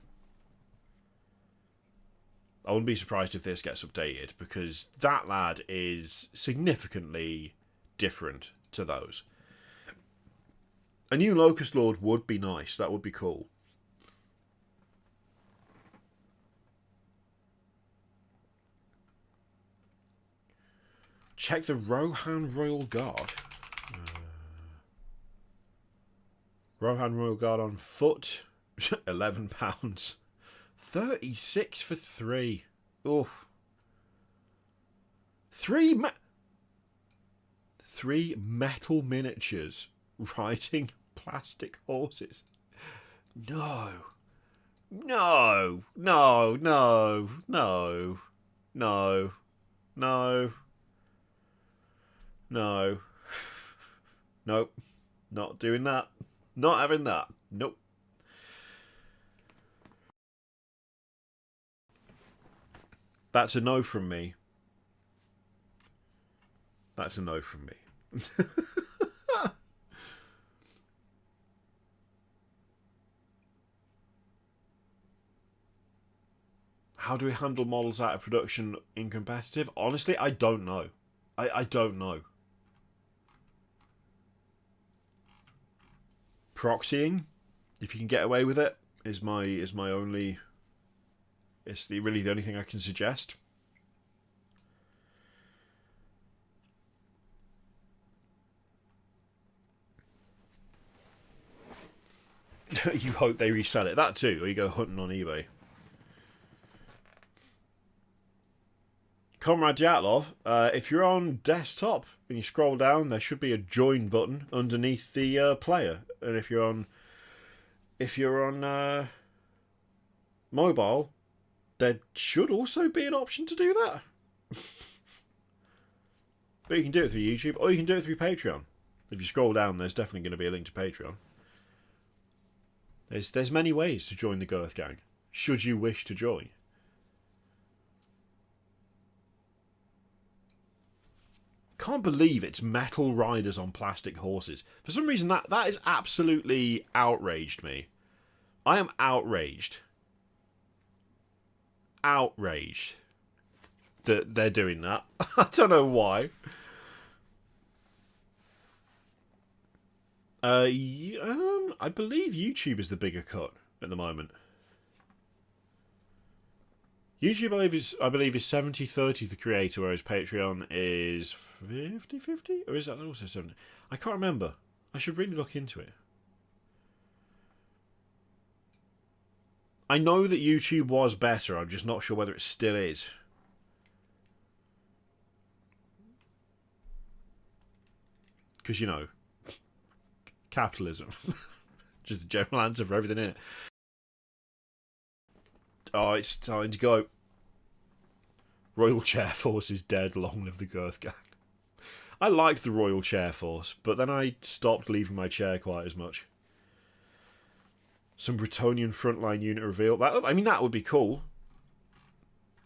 I wouldn't be surprised if this gets updated, because that lad is significantly different to those. A new Locust Lord would be nice. That would be cool. Check the Rohan Royal Guard. Rohan Royal Guard on foot. £11. 36 for 3. Oof. 3 metal miniatures riding plastic horses. No. No. No. No. No. No. No. No. Nope. Not doing that. Not having that. Nope. That's a no from me. That's a no from me. How do we handle models out of production in competitive? Honestly, I don't know. I don't know. Proxying, if you can get away with it, is my only. It's really the only thing I can suggest. You hope they resell it. That too, or you go hunting on eBay. Comrade Yatlov, if you're on desktop and you scroll down, there should be a join button underneath the player, and if you're on mobile, there should also be an option to do that. But you can do it through YouTube, or you can do it through Patreon. If you scroll down, there's definitely going to be a link to Patreon. There's many ways to join the Girth Gang, should you wish to join. Can't believe it's metal riders on plastic horses. For some reason, that has absolutely outraged me. I am outraged. Outraged that they're doing that. I don't know why. I believe YouTube is the bigger cut at the moment. YouTube, I believe, is 70-30 the creator, whereas Patreon is 50-50? Or is that also 70? I can't remember. I should really look into it. I know that YouTube was better, I'm just not sure whether it still is. Because, you know, capitalism. Just the general answer for everything in it. Oh, it's time to go. Royal Chair Force is dead. Long live the Girth Gang. I liked the Royal Chair Force, but then I stopped leaving my chair quite as much. Some Bretonnian frontline unit reveal. I mean, that would be cool.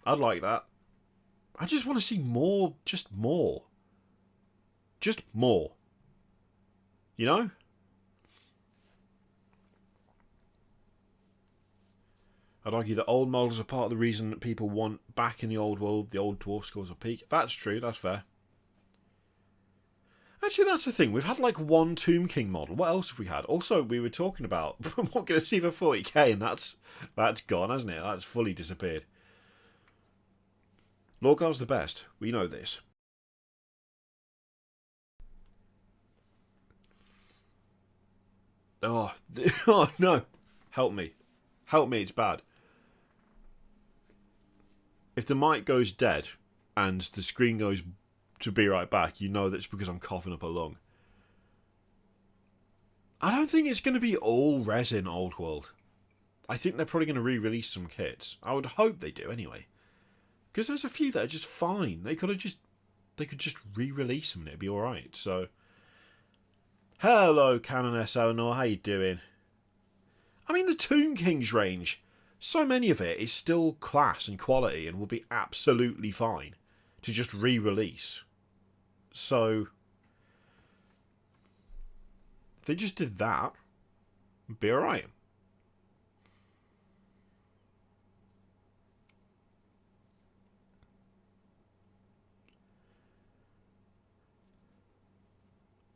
I'd like that. I just want to see more. Just more. Just more. You know? I'd argue that old models are part of the reason that people want back in the old world the old dwarf scores are peak. That's true, that's fair. Actually, that's the thing. We've had like one Tomb King model. What else have we had? Also, we were talking about we're not going to see for 40k, and that's gone, hasn't it? That's fully disappeared. Lorgar's the best. We know this. Oh, oh no. Help me. Help me, it's bad. If the mic goes dead and the screen goes to be right back, you know that's because I'm coughing up a lung. I don't think it's going to be all resin Old World. I think they're probably going to re-release some kits. I would hope they do anyway. Because there's a few that are just fine. They could just re-release them and it'd be alright. So, hello Canon S. Eleanor, how you doing? I mean, the Tomb Kings range, so many of it is still class and quality and will be absolutely fine to just re-release. So, if they just did that, it'd be alright.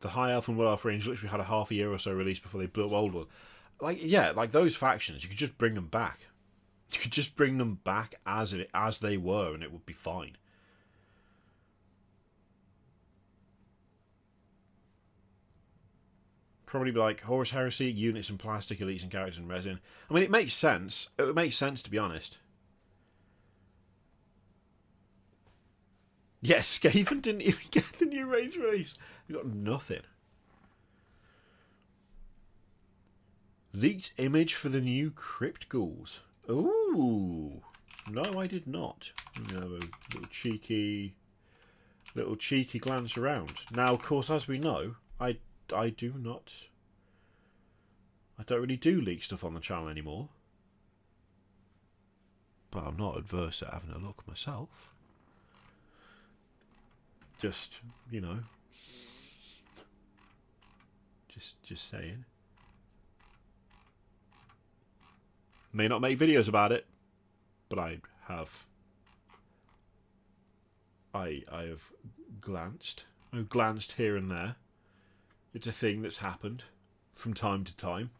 The High Elf and Wood Elf range literally had a half a year or so release before they blew up Old World. Like, yeah, like those factions, you could just bring them back. You could just bring them back as they were, and it would be fine. Probably be like Horus Heresy, units and plastic, elites and characters and resin. I mean, it makes sense. It would make sense, to be honest. Yeah, Skaven didn't even get the new range release. They got nothing. Leaked image for the new Crypt Ghouls. Ooh, No, I did not. You know, a little cheeky glance around. Now, of course, as we know, I do not. I don't really do leak stuff on the channel anymore. But I'm not adverse at having a look myself. Just, you know. Just saying. May not make videos about it, but I have glanced. I've glanced here and there. It's a thing that's happened from time to time.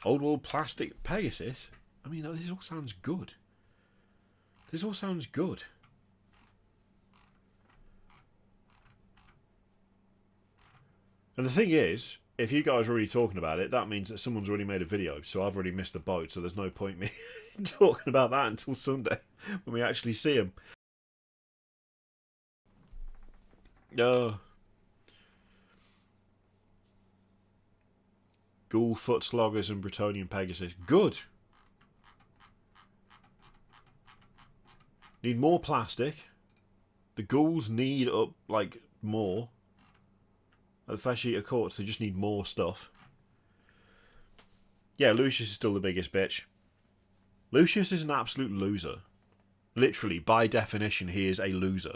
Old world plastic Pegasus. I mean, this all sounds good. This all sounds good. And the thing is, if you guys are already talking about it, that means that someone's already made a video, so I've already missed the boat, so there's no point me talking about that until Sunday, when we actually see him. Ghoul, Foot Sloggers and Bretonian Pegasus. Good! Need more plastic. The ghouls need up, like, more. The Flesh Eater Courts, they just need more stuff. Yeah, Lucius is still the biggest bitch. Lucius is an absolute loser. Literally, by definition, he is a loser.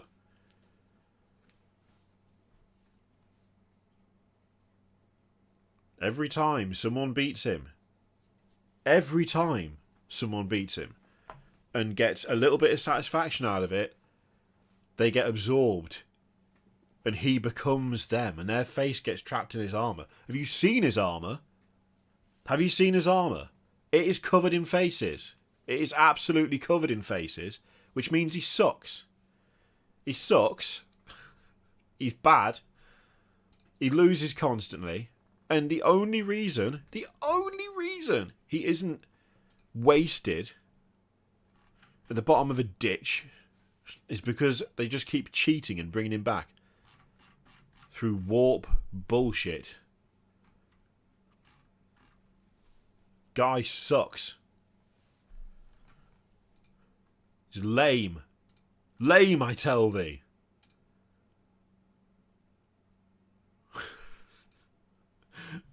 Every time someone beats him, and gets a little bit of satisfaction out of it, they get absorbed. And he becomes them, and their face gets trapped in his armour. Have you seen his armour? Have you seen his armour? It is covered in faces. It is absolutely covered in faces, which means he sucks. He sucks. He's bad. He loses constantly. And the only reason he isn't wasted at the bottom of a ditch is because they just keep cheating and bringing him back through warp bullshit. Guy sucks. He's lame. Lame, I tell thee.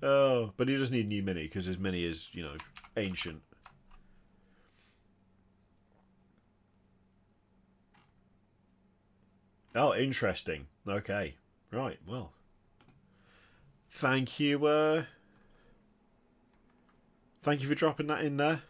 Oh, but he does need a new mini, because his mini is, you know, ancient. Oh, interesting. Okay. Right, well. Thank you, thank you for dropping that in there.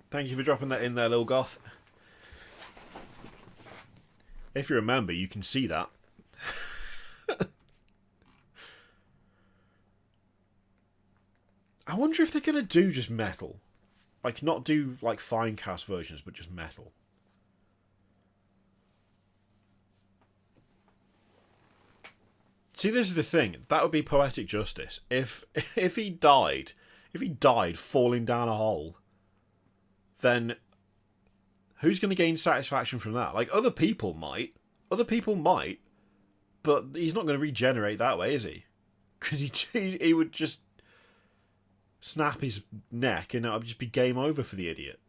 Thank you for dropping that in there, Lil Goth. If you remember, you can see that. I wonder if they're going to do just metal. Like, not do, like, fine cast versions, but just metal. See, this is the thing. That would be poetic justice. If he died falling down a hole, then who's going to gain satisfaction from that? Like, other people might, but he's not going to regenerate that way, is he? Because he would just snap his neck and it would just be game over for the idiot.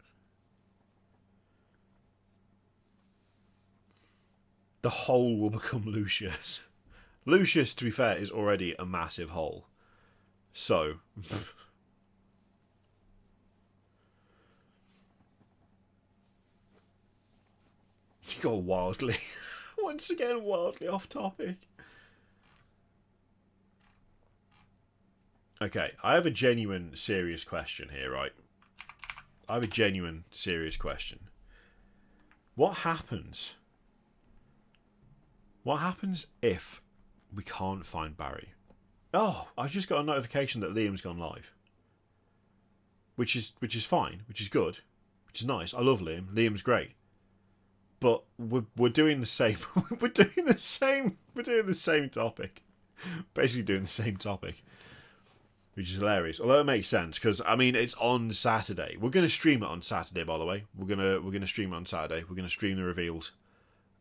The hole will become Lucius. Lucius, to be fair, is already a massive hole. So... you got wildly... once again, wildly off topic. Okay, I have a genuine, serious question here, right? I have a genuine, serious question. What happens? What happens if we can't find Barry? Oh, I just got a notification that Liam's gone live. Which is fine, which is good, which is nice. I love Liam. Liam's great. But we're doing the same. We're doing the same topic. Basically doing the same topic. which is hilarious. Although it makes sense because I mean it's on Saturday. We're going to stream it on Saturday, by the way. We're gonna stream it on Saturday. We're going to stream the reveals.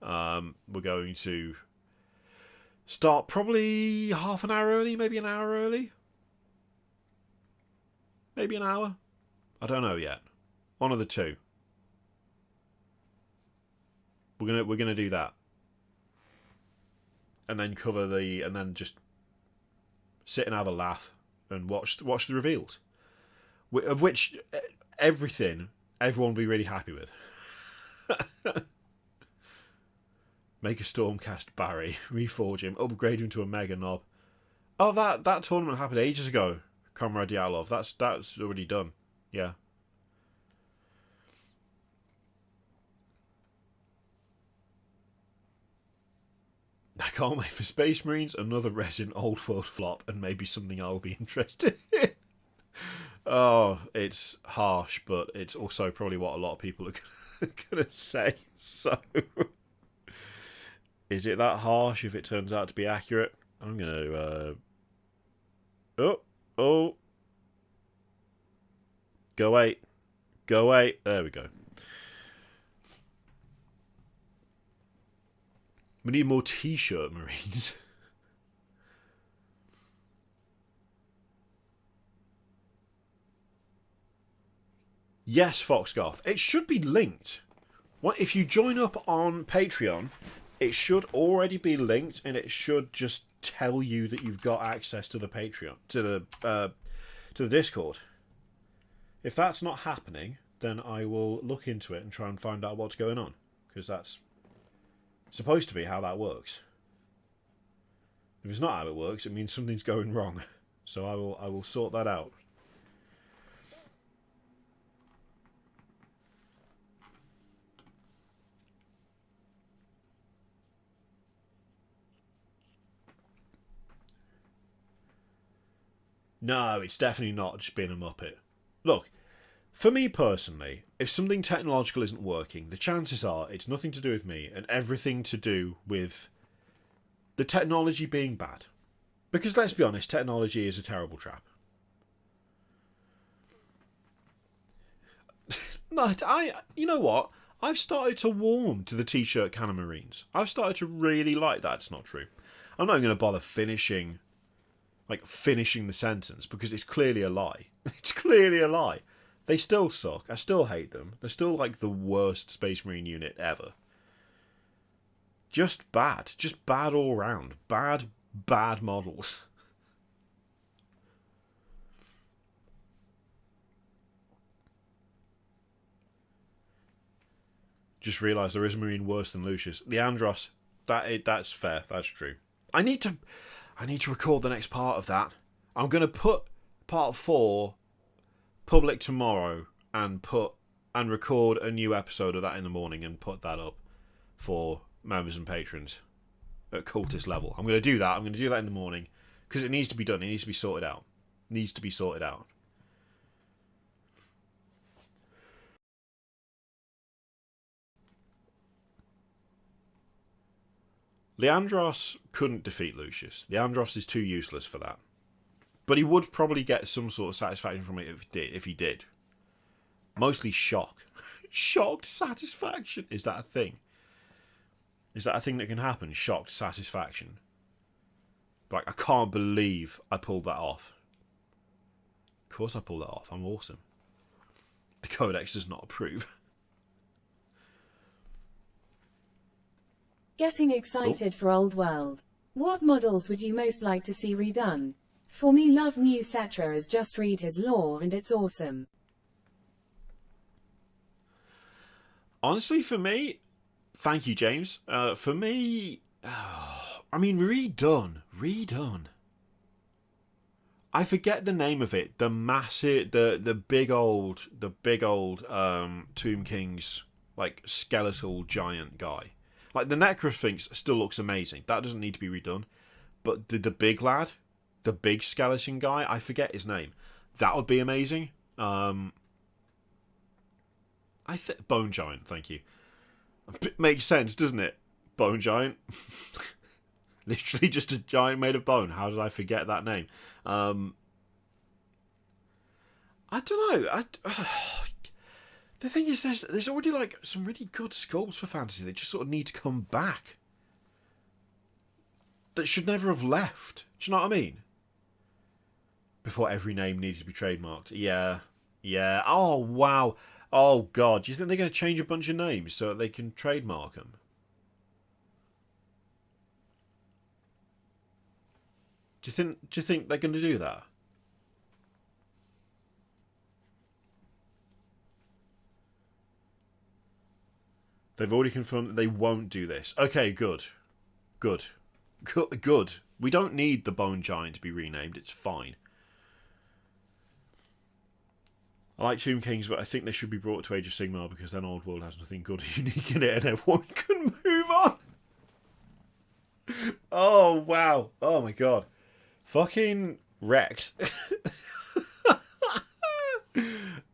We're going to start probably half an hour early, maybe an hour early, maybe an hour. I don't know yet. One of the two. We're gonna do that, and then and then just sit and have a laugh and watch the reveals, of which everyone will be really happy with. Make a Stormcast Barry, reforge him, upgrade him to a Mega Knob. Oh, that tournament happened ages ago, Comrade Yalov. That's already done. Yeah. I can't wait for Space Marines, another resin old world flop, and maybe something I'll be interested in. Oh, it's harsh, but it's also probably what a lot of people are going to say. So, is it that harsh if it turns out to be accurate? I'm going to... Oh. Go away. There we go. We need more t-shirt Marines. Yes, Foxgarth. It should be linked. If you join up on Patreon, it should already be linked, and it should just tell you that you've got access to the Patreon, to the Discord. If that's not happening, then I will look into it and try and find out what's going on, because that's supposed to be how that works. If it's not how it works, it means something's going wrong. So I will sort that out. No, it's definitely not just being a muppet. Look, for me personally, if something technological isn't working, the chances are it's nothing to do with me and everything to do with the technology being bad. Because let's be honest, technology is a terrible trap. No, you know what? I've started to warm to the T-shirt Cannon Marines. I've started to really like that. It's not true. I'm not even going to bother finishing the sentence because it's clearly a lie. It's clearly a lie. They still suck. I still hate them. They're still like the worst Space Marine unit ever. Just bad. Just bad all round. Bad models. Just realised there is a Marine worse than Lucius. The Andros. That's fair. That's true. I need to record the next part of that. I'm going to put part 4 public tomorrow and record a new episode of that in the morning and put that up for members and patrons at cultist level. I'm going to do that. I'm going to do that in the morning because it needs to be done. It needs to be sorted out. Leandros couldn't defeat Lucius. Leandros is too useless for that. But he would probably get some sort of satisfaction from it if he did. Mostly shock. Shocked satisfaction. Is that a thing? Is that a thing that can happen? Shocked satisfaction. Like, I can't believe I pulled that off. Of course I pulled that off. I'm awesome. The Codex does not approve. Getting excited for Old World. What models would you most like to see redone? For me, love new Cetra as just read his lore and it's awesome. Honestly, for me, thank you, James. For me, I mean, redone. I forget the name of it. The massive, the big old Tomb King's like skeletal giant guy. Like the Necrosphinx still looks amazing. That doesn't need to be redone. But the big lad, the big skeleton guy, I forget his name. That would be amazing. Bone Giant, thank you. It makes sense, doesn't it? Bone Giant. Literally just a giant made of bone. How did I forget that name? I don't know. The thing is, there's already like some really good sculpts for fantasy that just sort of need to come back. That should never have left. Do you know what I mean? Before every name needed to be trademarked. Yeah. Yeah. Oh, wow. Oh, God. Do you think they're going to change a bunch of names so that they can trademark them? Do you think they're going to do that? They've already confirmed that they won't do this. Okay, good. Good. Good. We don't need the Bone Giant to be renamed. It's fine. I like Tomb Kings, but I think they should be brought to Age of Sigmar because then Old World has nothing good or unique in it and everyone can move on. Oh, wow. Oh, my God. Fucking Rex.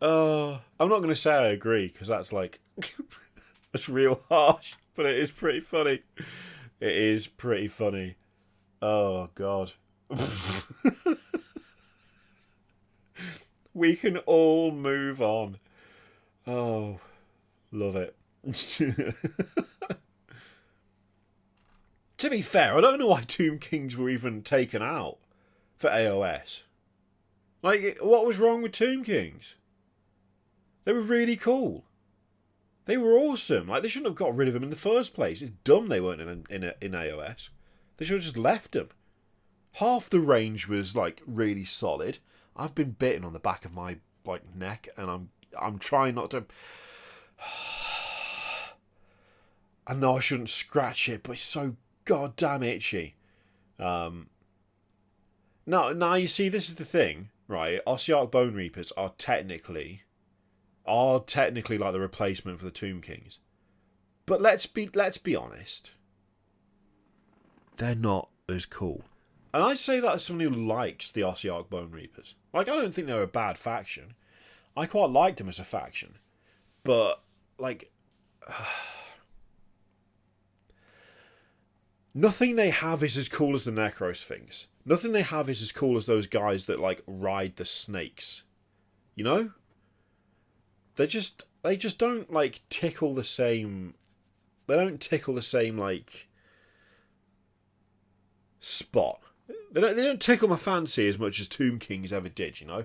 I'm not going to say I agree because that's like... that's real harsh, but it is pretty funny. It is pretty funny. Oh, God. We can all move on. Oh, love it. To be fair, I don't know why Tomb Kings were even taken out for AOS. Like, what was wrong with Tomb Kings? They were really cool. They were awesome. Like, they shouldn't have got rid of them in the first place. It's dumb they weren't in AOS. They should have just left them. Half the range was, like, really solid. I've been bitten on the back of my, like, neck, and I'm trying not to... I know I shouldn't scratch it, but it's so goddamn itchy. Now, you see, this is the thing, right? Ossiarch Bone Reapers are technically like the replacement for the Tomb Kings. But let's be honest. They're not as cool. And I say that as someone who likes the Ossiarch Bone Reapers. Like, I don't think they're a bad faction. I quite liked them as a faction. But, like... nothing they have is as cool as the Necrosphinx. Nothing they have is as cool as those guys that, like, ride the snakes. You know? They just don't, like, tickle the same... They don't tickle the same, like... spot. They don't tickle my fancy as much as Tomb Kings ever did, you know?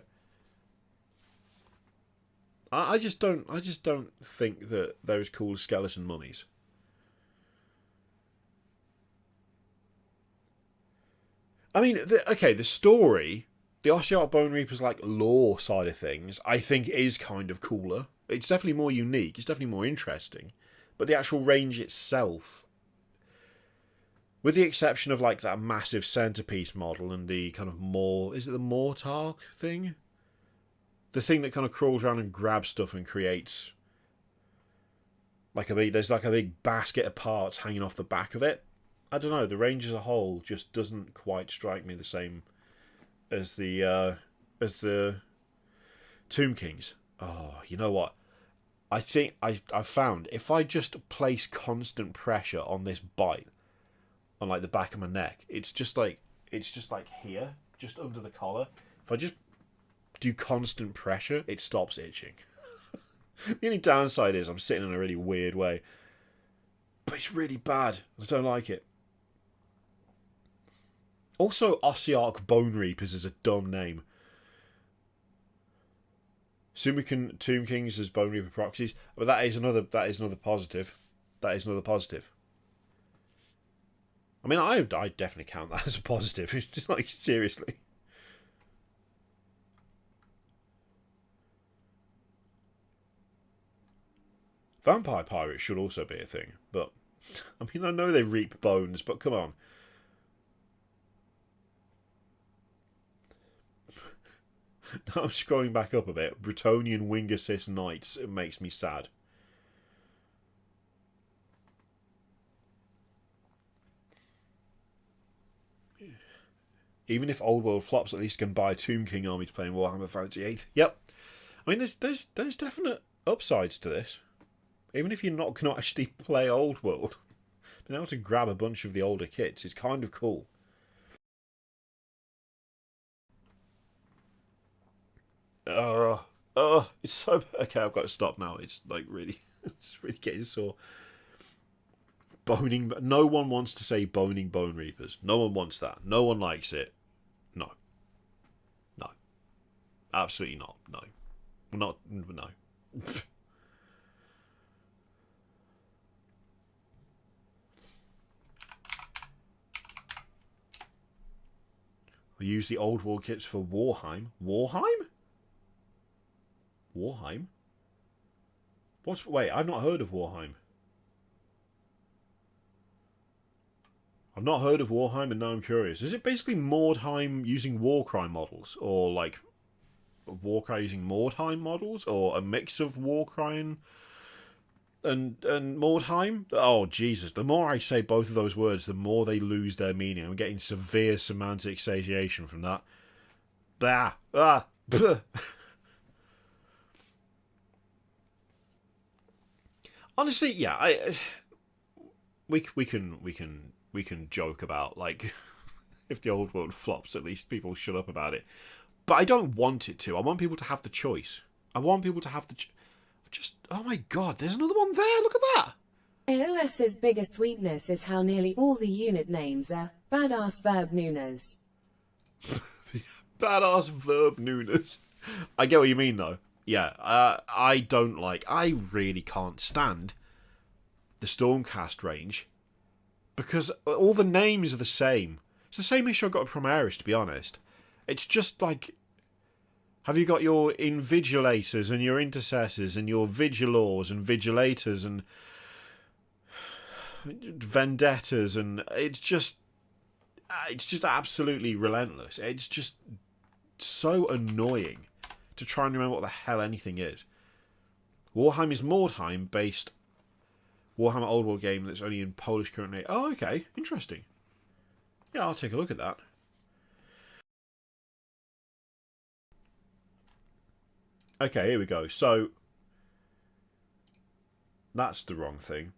I just don't think that they're as cool as skeleton mummies. I mean, the story, the Ossiarch Bone Reaper's like lore side of things, I think is kind of cooler. It's definitely more unique. It's definitely more interesting. But the actual range itself, with the exception of like that massive centerpiece model and the kind of more, is it the Mortarch thing? The thing that kind of crawls around and grabs stuff and creates like there's like a big basket of parts hanging off the back of it. I don't know, the range as a whole just doesn't quite strike me the same as the Tomb Kings. Oh, you know what? I think I've found if I just place constant pressure on this bite, on like the back of my neck, it's just like here, just under the collar. If I just do constant pressure, it stops itching. The only downside is I'm sitting in a really weird way. But it's really bad. I don't like it. Also, Ossiarch Bone Reapers is a dumb name. Sumican Tomb Kings as Bone Reaper proxies, but that is another positive. That is another positive. I mean, I definitely count that as a positive. It's just like, seriously. Vampire pirates should also be a thing, but I mean, I know they reap bones, but come on. Now I'm scrolling back up a bit. Bretonian Wing Assist Knights, it makes me sad. Even if Old World flops, at least you can buy a Tomb King army to play in Warhammer Fantasy 8. Yep. I mean, there's definite upsides to this. Even if you're not going to actually play Old World, being able to grab a bunch of the older kits is kind of cool. Oh, it's so... Okay, I've got to stop now. It's like really... It's really getting sore. Boning... No one wants to say boning Bone Reapers. No one wants that. No one likes it. No. No. Absolutely not. No. Not... No. We use the old war kits for Warheim. Warheim? Warheim? What's... Wait, I've not heard of Warheim. I've not heard of Warheim and now I'm curious. Is it basically Mordheim using Warcry models? Or like Warcry using Mordheim models? Or a mix of Warcry and Mordheim? Oh, Jesus. The more I say both of those words, the more they lose their meaning. I'm getting severe semantic satiation from that. Bah! Ah! Bleh. Honestly, yeah, we can joke about, like, if the old world flops, at least people shut up about it. But I don't want it to. I want people to have the choice. I want people to have the... Just, oh my god, there's another one there. Look at that. AOS's biggest weakness is how nearly all the unit names are badass verb nooners. Badass verb nooners. I get what you mean, though. Yeah, I don't like... I really can't stand the Stormcast range because all the names are the same. It's the same issue I got at Primaris, to be honest. It's just like... Have you got your Invigilators and your Intercessors and your Vigilors and Vigilators and Vendettas, and it's just absolutely relentless. It's just so annoying to try and remember what the hell anything is. Warheim is Mordheim based Warhammer Old World game that's only in Polish currently. Oh, okay, interesting. Yeah, I'll take a look at that. Okay, here we go. So, that's the wrong thing.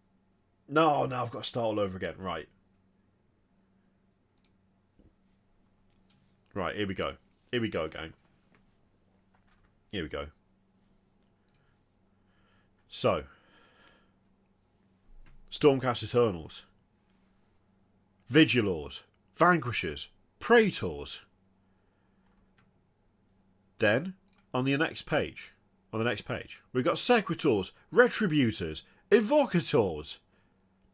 No, I've got to start all over again. Right. Right, here we go. Here we go, gang. Here we go. So, Stormcast Eternals, Vigilors, Vanquishers, Praetors. Then, on the next page, we've got Sequitors, Retributors, Evocators,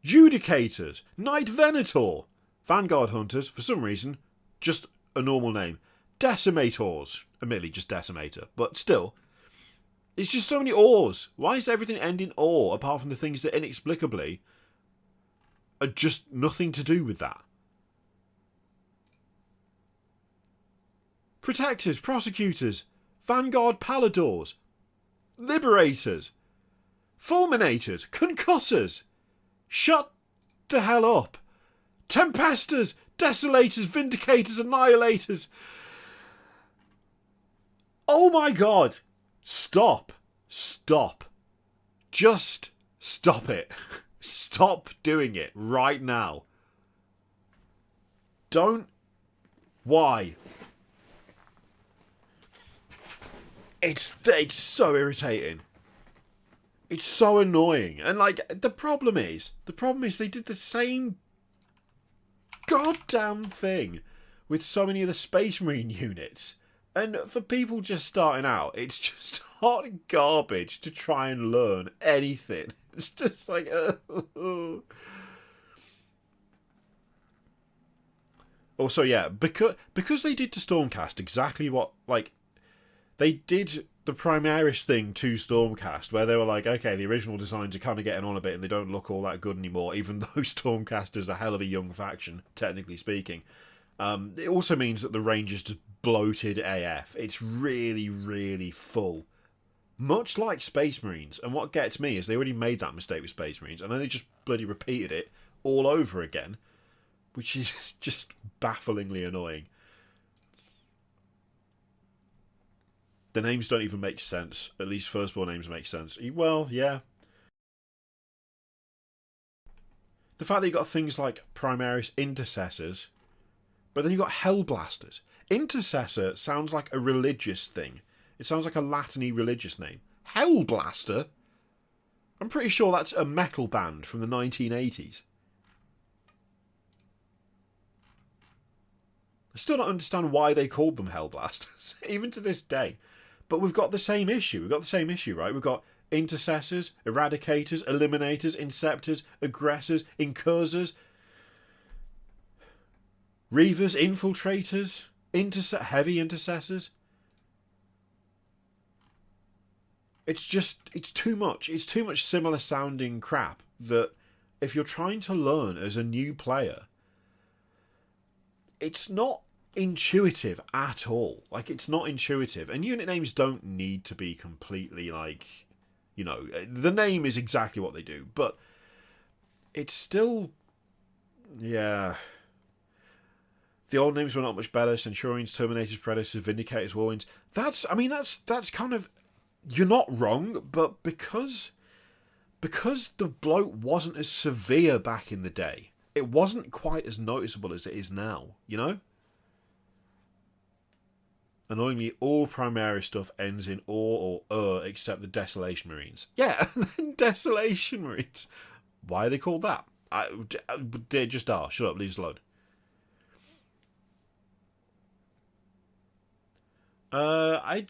Judicators, Knight Venator, Vanguard Hunters, for some reason, just a normal name, Decimators, admittedly just Decimator, but still, it's just so many ors. Why is everything end in or, apart from the things that inexplicably are just nothing to do with that? Protectors, Prosecutors, Vanguard Paladors, Liberators, Fulminators, Concussors, shut the hell up, Tempesters, Desolators, Vindicators, Annihilators. Oh my god. Stop. Stop. Just stop it. Stop doing it right now. Don't. Why? It's so irritating. It's so annoying. And like the problem is they did the same goddamn thing with so many of the Space Marine units. And for people just starting out, it's just hot garbage to try and learn anything. It's just like... Also, yeah, because they did to Stormcast exactly what... Like, they did the Primaris thing to Stormcast, where they were like, okay, the original designs are kind of getting on a bit and they don't look all that good anymore, even though Stormcast is a hell of a young faction, technically speaking. It also means that the range is just bloated AF. It's really, really full. Much like Space Marines. And what gets me is they already made that mistake with Space Marines, and then they just bloody repeated it all over again, which is just bafflingly annoying. The names don't even make sense. At least firstborn names make sense. Well, yeah. The fact that you got things like Primaris Intercessors, but then you got Hellblasters. Intercessor sounds like a religious thing. It sounds like a Latin-y religious name. Hellblaster? I'm pretty sure that's a metal band from the 1980s. I still don't understand why they called them Hellblasters, even to this day. But we've got the same issue. We've got the same issue, right? We've got intercessors, eradicators, eliminators, inceptors, aggressors, incursors, reavers, infiltrators, heavy intercessors. It's too much. It's too much similar sounding crap that if you're trying to learn as a new player, it's not intuitive at all. Like, it's not intuitive. And unit names don't need to be completely, like, you know, the name is exactly what they do, but it's still, yeah. The old names were not much better. Centurions, Terminators, Predators, Vindicators, Whirlwinds. That's kind of, you're not wrong, but because the bloat wasn't as severe back in the day, it wasn't quite as noticeable as it is now, you know? Annoyingly, all Primaris stuff ends in or except the Desolation Marines. Yeah, Desolation Marines. Why are they called that? They just are. Shut up, leave us alone. I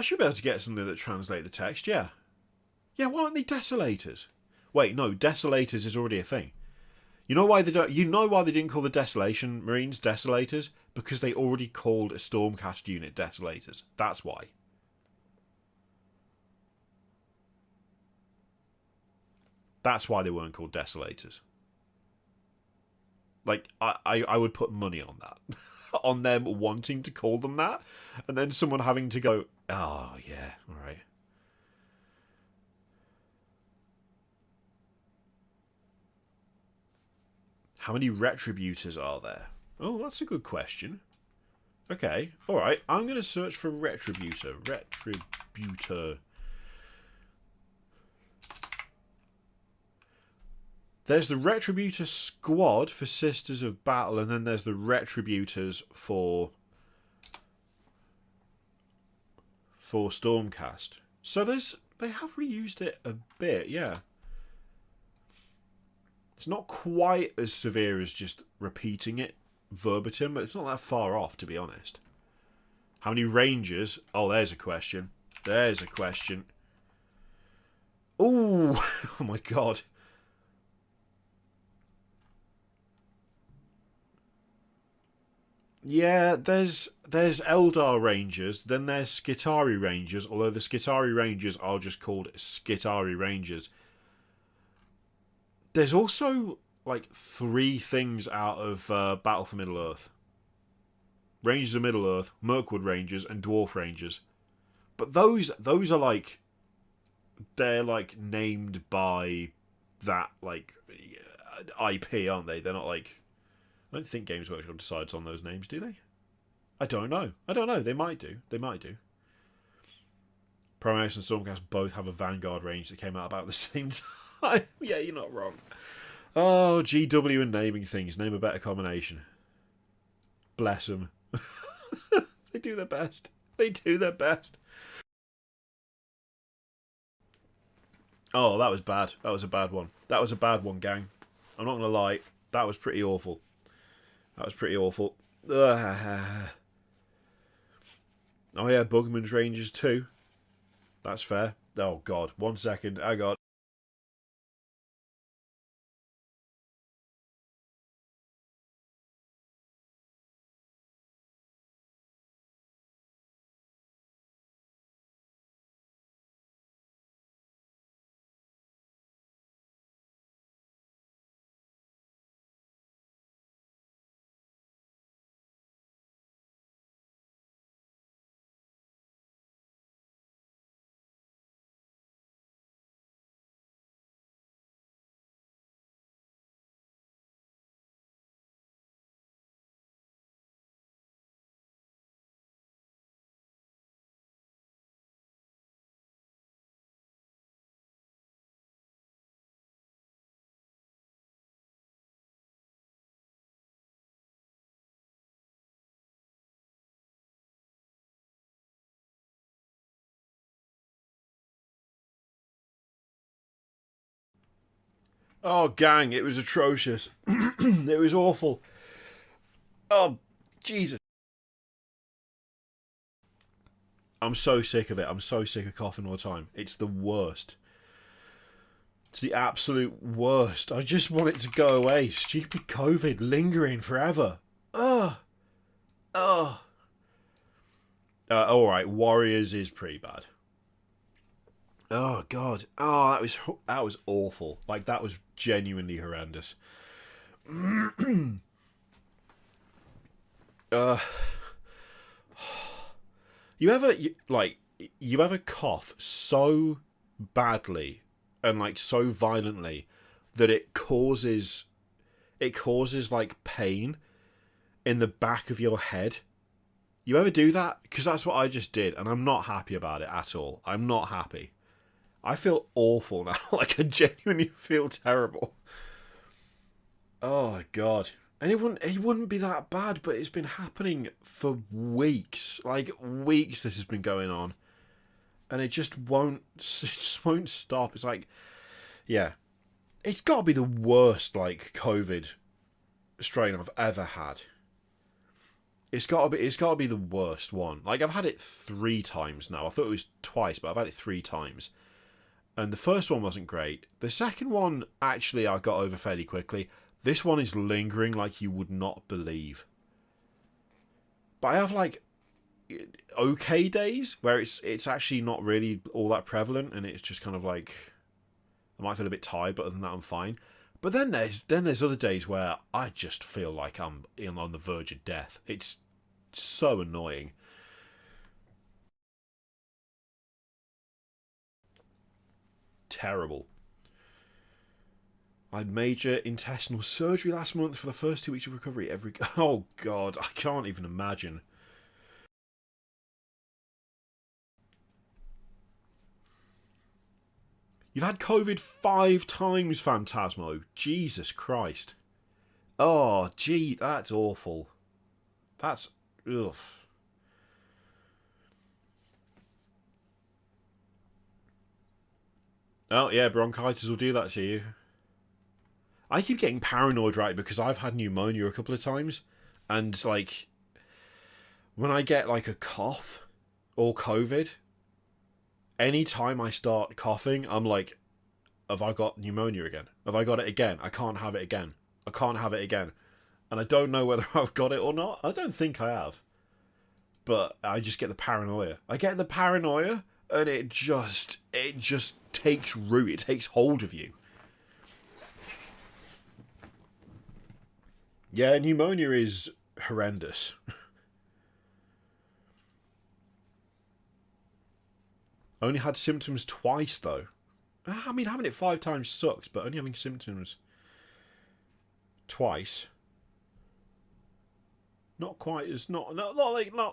should be able to get something that translate the text, yeah. Yeah, why aren't they Desolators? Wait, no, Desolators is already a thing. You know why they don't? You know why they didn't call the Desolation Marines Desolators? Because they already called a Stormcast unit Desolators. That's why. That's why they weren't called Desolators. Like, I would put money on that. On them wanting to call them that, and then someone having to go, oh, yeah, alright. How many Retributors are there? Oh, that's a good question. Okay, alright. I'm going to search for Retributor. Retributor. There's the Retributor squad for Sisters of Battle, and then there's the Retributors for Stormcast. So they have reused it a bit, yeah. It's not quite as severe as just repeating it verbatim, but it's not that far off, to be honest. How many Rangers? Oh, there's a question. There's a question. Ooh! Oh my god. Yeah, there's Eldar Rangers, then there's Skitari Rangers, although the Skitari Rangers are just called Skitari Rangers. There's also, like, 3 things out of Battle for Middle-earth. Rangers of Middle-earth, Mirkwood Rangers, and Dwarf Rangers. But those are, like, they're, like, named by that, like, IP, aren't they? They're not, like... I don't think Games Workshop decides on those names, do they? I don't know. They might do. Primaris and Stormcast both have a Vanguard range that came out about the same time. Yeah, you're not wrong. Oh, GW and naming things. Name a better combination. Bless them. They do their best. They do their best. Oh, that was bad. That was a bad one. That was a bad one, gang. I'm not going to lie. That was pretty awful. That was pretty awful. Oh yeah, Bugman's Rangers too. That's fair. Oh god, 1 second. I got Oh, gang, it was atrocious. It was awful. Oh, Jesus. I'm so sick of it. I'm so sick of coughing all the time. It's the worst. It's the absolute worst. I just want it to go away. Stupid COVID lingering forever. Ugh. Ugh. Alright, Warriors is pretty bad. Oh, God. Oh, that was awful. Like, that was genuinely horrendous. uh, you ever cough so badly and like so violently that it causes like pain in the back of your head? You ever do that? Because that's what I just did, and I'm not happy about it at all. I'm not happy. I feel awful now. Like, I genuinely feel terrible. Oh my God. And it wouldn't be that bad, but it's been happening for weeks. Like, weeks this has been going on. And it just won't stop. It's like, yeah. It's got to be the worst, like, COVID strain I've ever had. It's got to be the worst one. Like, I've had it 3 times now. I thought it was twice, but I've had it 3 times. And the first one wasn't great. The second one, actually, I got over fairly quickly. This one is lingering like you would not believe. But I have, like, okay days where it's actually not really all that prevalent, and it's just kind of like, I might feel a bit tired, but other than that, I'm fine. But then there's other days where I just feel like I'm on the verge of death. It's so annoying. Terrible. I had major intestinal surgery last month for the first 2 weeks of recovery. Oh God, I can't even imagine. You've had COVID 5 times, Phantasmo. Jesus Christ. Oh, gee, that's awful. That's ugh. Oh yeah, bronchitis will do that to you. I keep getting paranoid, right, because I've had pneumonia a couple of times, and like when I get like a cough or COVID, anytime I start coughing, I'm like, have I got pneumonia again? Have I got it again? I can't have it again. I can't have it again. And I don't know whether I've got it or not. I don't think I have. But I just get the paranoia. I get the paranoia, and it just takes root. It takes hold of you. Yeah, pneumonia is horrendous. Only had symptoms twice, though. I mean, having it 5 times sucks, but only having symptoms twice. Not quite as not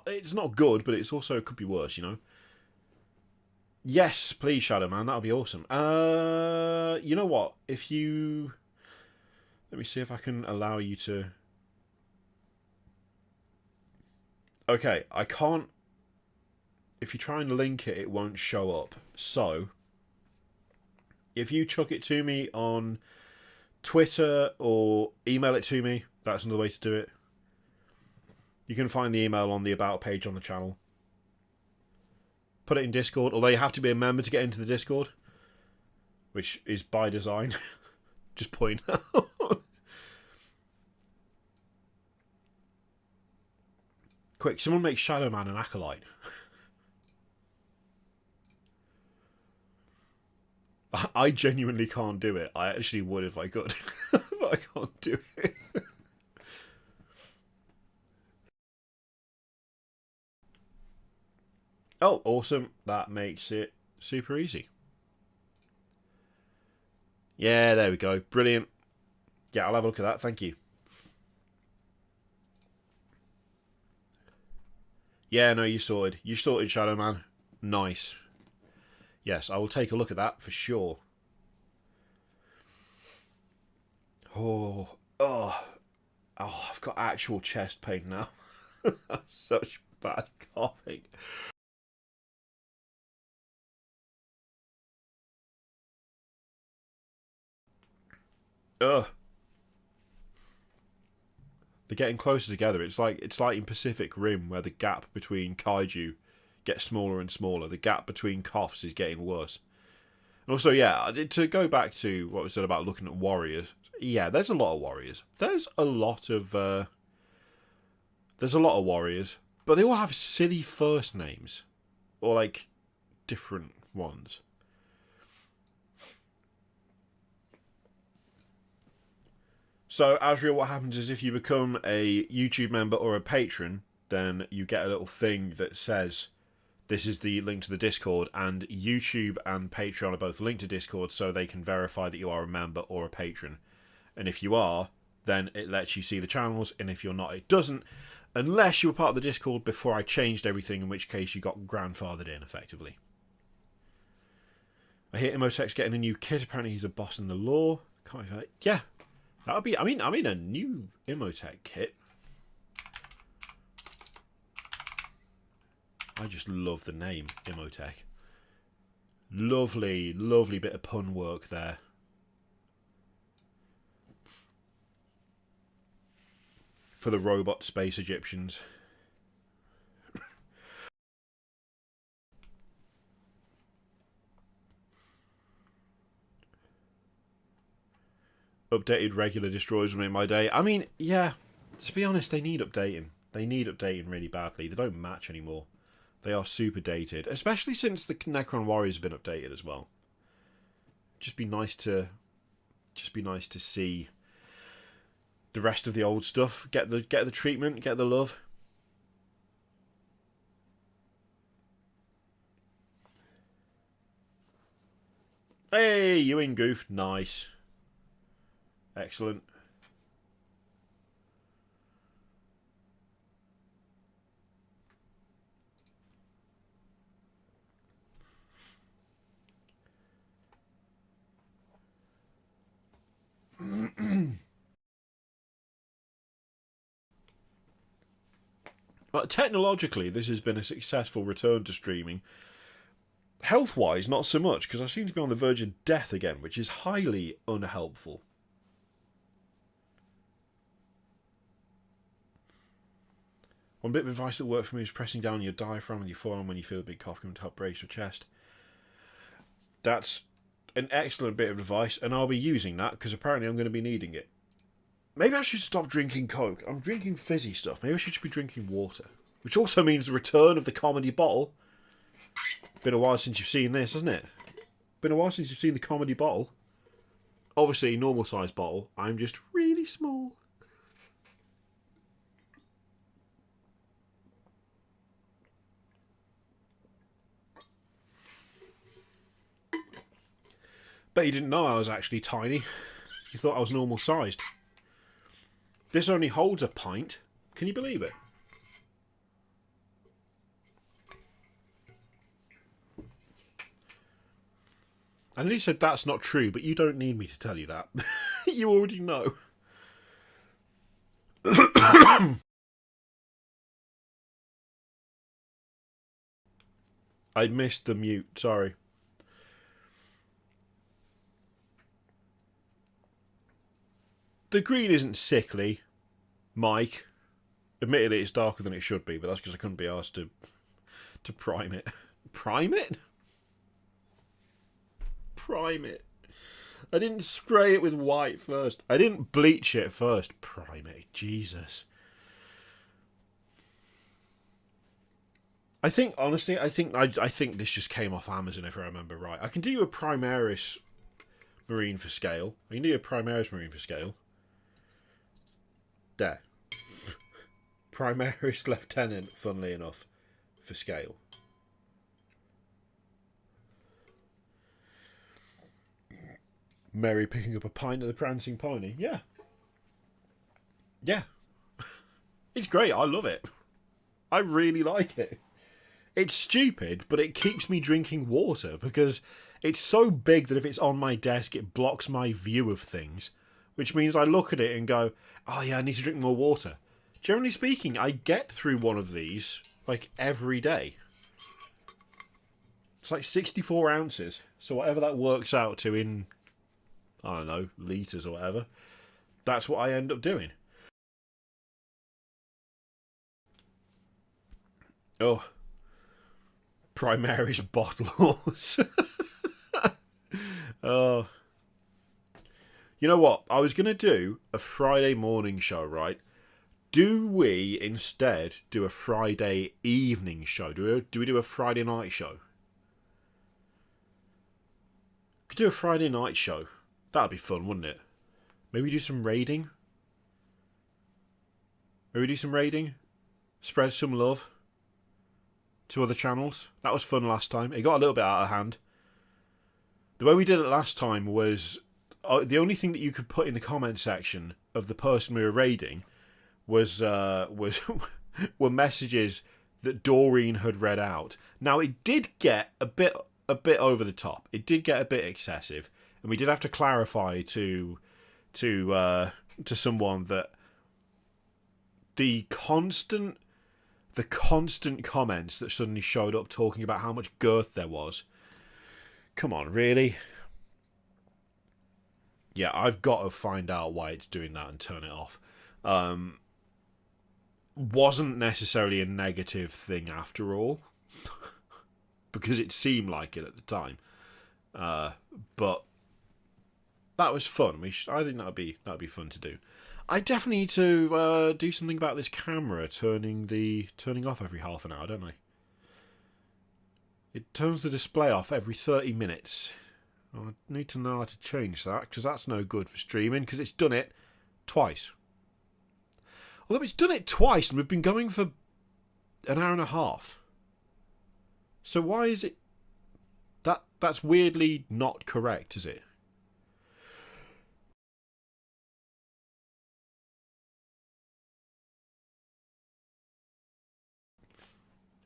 it's not good, but it's also it could be worse, you know. Yes, please, Shadow Man, that'll be awesome. You know what? If you let me see if I can allow you to. Okay, I can't. If you try and link it, it won't show up. So, if you chuck it to me on Twitter or email it to me, that's another way to do it. You can find the email on the About page on the channel. Put it in Discord, although you have to be a member to get into the Discord, which is by design. Just point out. Quick, someone make Shadow Man an acolyte. I genuinely can't do it. I actually would if I could, but I can't do it. Oh, awesome. That makes it super easy. Yeah, there we go. Brilliant. Yeah, I'll have a look at that. Thank you. Yeah, no, you sorted. You sorted, Shadow Man. Nice. Yes, I will take a look at that for sure. Oh, I've got actual chest pain now. Such bad coughing. Ugh. They're getting closer together. It's like in Pacific Rim where the gap between kaiju gets smaller and smaller. The gap between coughs is getting worse. And also, yeah, to go back to what was said about looking at warriors. Yeah, there's a lot of warriors. There's a lot of warriors, but they all have silly first names or like different ones. So, Asriel, what happens is if you become a YouTube member or a patron, then you get a little thing that says this is the link to the Discord, and YouTube and Patreon are both linked to Discord so they can verify that you are a member or a patron. And if you are, then it lets you see the channels, and if you're not, it doesn't, unless you were part of the Discord before I changed everything, in which case you got grandfathered in, effectively. I hear Imhotep's getting a new kit. Apparently he's a boss in the lore. Can't even... Yeah. That would be... I mean, a new Imhotep kit. I just love the name, Imhotep. Lovely, lovely bit of pun work there. For the robot space Egyptians. Updated regular destroyers will make my day. I mean, yeah, to be honest, they need updating. They need updating really badly. They don't match anymore. They are super dated, especially since the Necron Warriors have been updated as well. Just be nice to see the rest of the old stuff. Get the treatment, get the love. Hey, you in goof, nice. Excellent. But technologically, this has been a successful return to streaming. Health-wise, not so much, because I seem to be on the verge of death again, which is highly unhelpful. One bit of advice that worked for me is pressing down your diaphragm with your forearm when you feel a big cough coming to help brace your chest. That's an excellent bit of advice, and I'll be using that, because apparently I'm going to be needing it. Maybe I should stop drinking Coke. I'm drinking fizzy stuff. Maybe I should just be drinking water. Which also means the return of the comedy bottle. Been a while since you've seen this, hasn't it? Been a while since you've seen the comedy bottle. Obviously, normal size bottle. I'm just really small. Bet you didn't know I was actually tiny. You thought I was normal sized. This only holds a pint. Can you believe it? I nearly said that's not true, but you don't need me to tell you that. You already know. I missed the mute, sorry. The green isn't sickly, Mike. Admittedly, it's darker than it should be, but that's because I couldn't be asked to prime it. Prime it? Prime it. I didn't spray it with white first. I didn't bleach it first. Prime it. Jesus. I think, honestly, I think this just came off Amazon, if I remember right. I can do a Primaris Marine for scale. I can do a Primaris Marine for scale. There. Primaris Lieutenant, funnily enough, for scale. Mary picking up a pint of the Prancing Pony. Yeah. Yeah. It's great. I love it. I really like it. It's stupid, but it keeps me drinking water because it's so big that if it's on my desk, it blocks my view of things, which means I look at it and go, oh yeah, I need to drink more water. Generally speaking, I get through one of these like every day. It's like 64 ounces. So whatever that works out to in, I don't know, litres or whatever. That's what I end up doing. Oh. Primaris bottles. Oh. You know what? I was going to do a Friday morning show, right? Do we instead do a Friday evening show? Do we do a Friday night show? Could do a Friday night show. That'd be fun, wouldn't it? Maybe do some raiding. Spread some love to other channels. That was fun last time. It got a little bit out of hand. The way we did it last time was the only thing that you could put in the comment section of the person we were raiding was were messages that Doreen had read out. Now it did get a bit over the top. It did get a bit excessive, and we did have to clarify to someone that the constant comments that suddenly showed up talking about how much girth there was. Come on, really? Yeah, I've got to find out why it's doing that and turn it off. Wasn't necessarily a negative thing after all, because it seemed like it at the time. But that was fun. I think that'd be fun to do. I definitely need to do something about this camera turning off every half an hour, don't I? It turns the display off every 30 minutes. I need to know how to change that, because that's no good for streaming, because it's done it twice. Although it's done it twice, and we've been going for an hour and a half. So why is it... That's weirdly not correct, is it?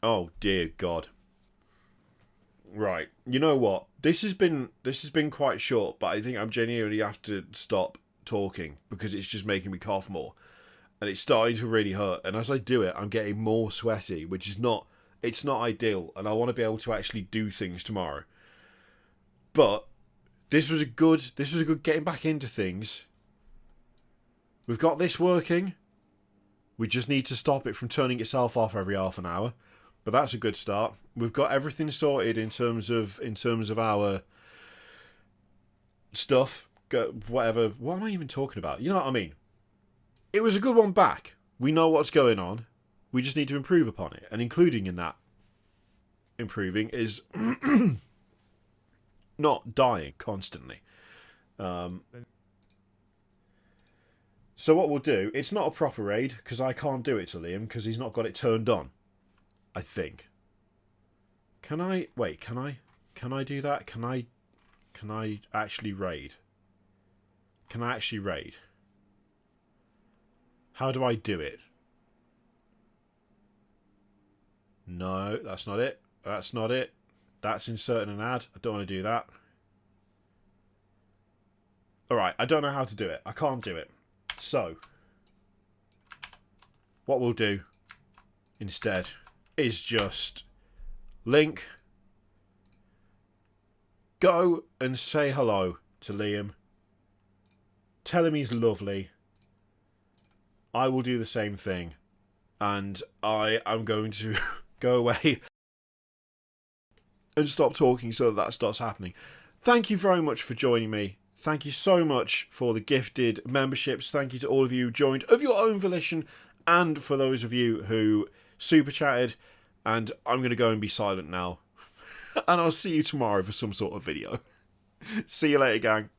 Oh dear God. Right. You know what? This has been quite short, but I think I'm genuinely have to stop talking because it's just making me cough more. And it's starting to really hurt. And as I do it, I'm getting more sweaty, which is not ideal. And I want to be able to actually do things tomorrow. But this was a good getting back into things. We've got this working. We just need to stop it from turning itself off every half an hour. But that's a good start. We've got everything sorted in terms of our stuff. Whatever. What am I even talking about? You know what I mean? It was a good one back. We know what's going on. We just need to improve upon it. And including in that improving is not dying constantly. So what we'll do, it's not a proper raid, because I can't do it to Liam, because he's not got it turned on. I think. Can I do that? Can I actually raid? Can I actually raid? How do I do it? No, that's not it. That's not it. That's inserting an ad. I don't want to do that. Alright, I don't know how to do it. I can't do it. So, what we'll do instead is just link, go and say hello to Liam. Tell him he's lovely. I will do the same thing. And I am going to go away and stop talking so that starts happening. Thank you very much for joining me. Thank you so much for the gifted memberships. Thank you to all of you who joined of your own volition, and for those of you who super chatted. And I'm going to go and be silent now. And I'll see you tomorrow for some sort of video. See you later, gang.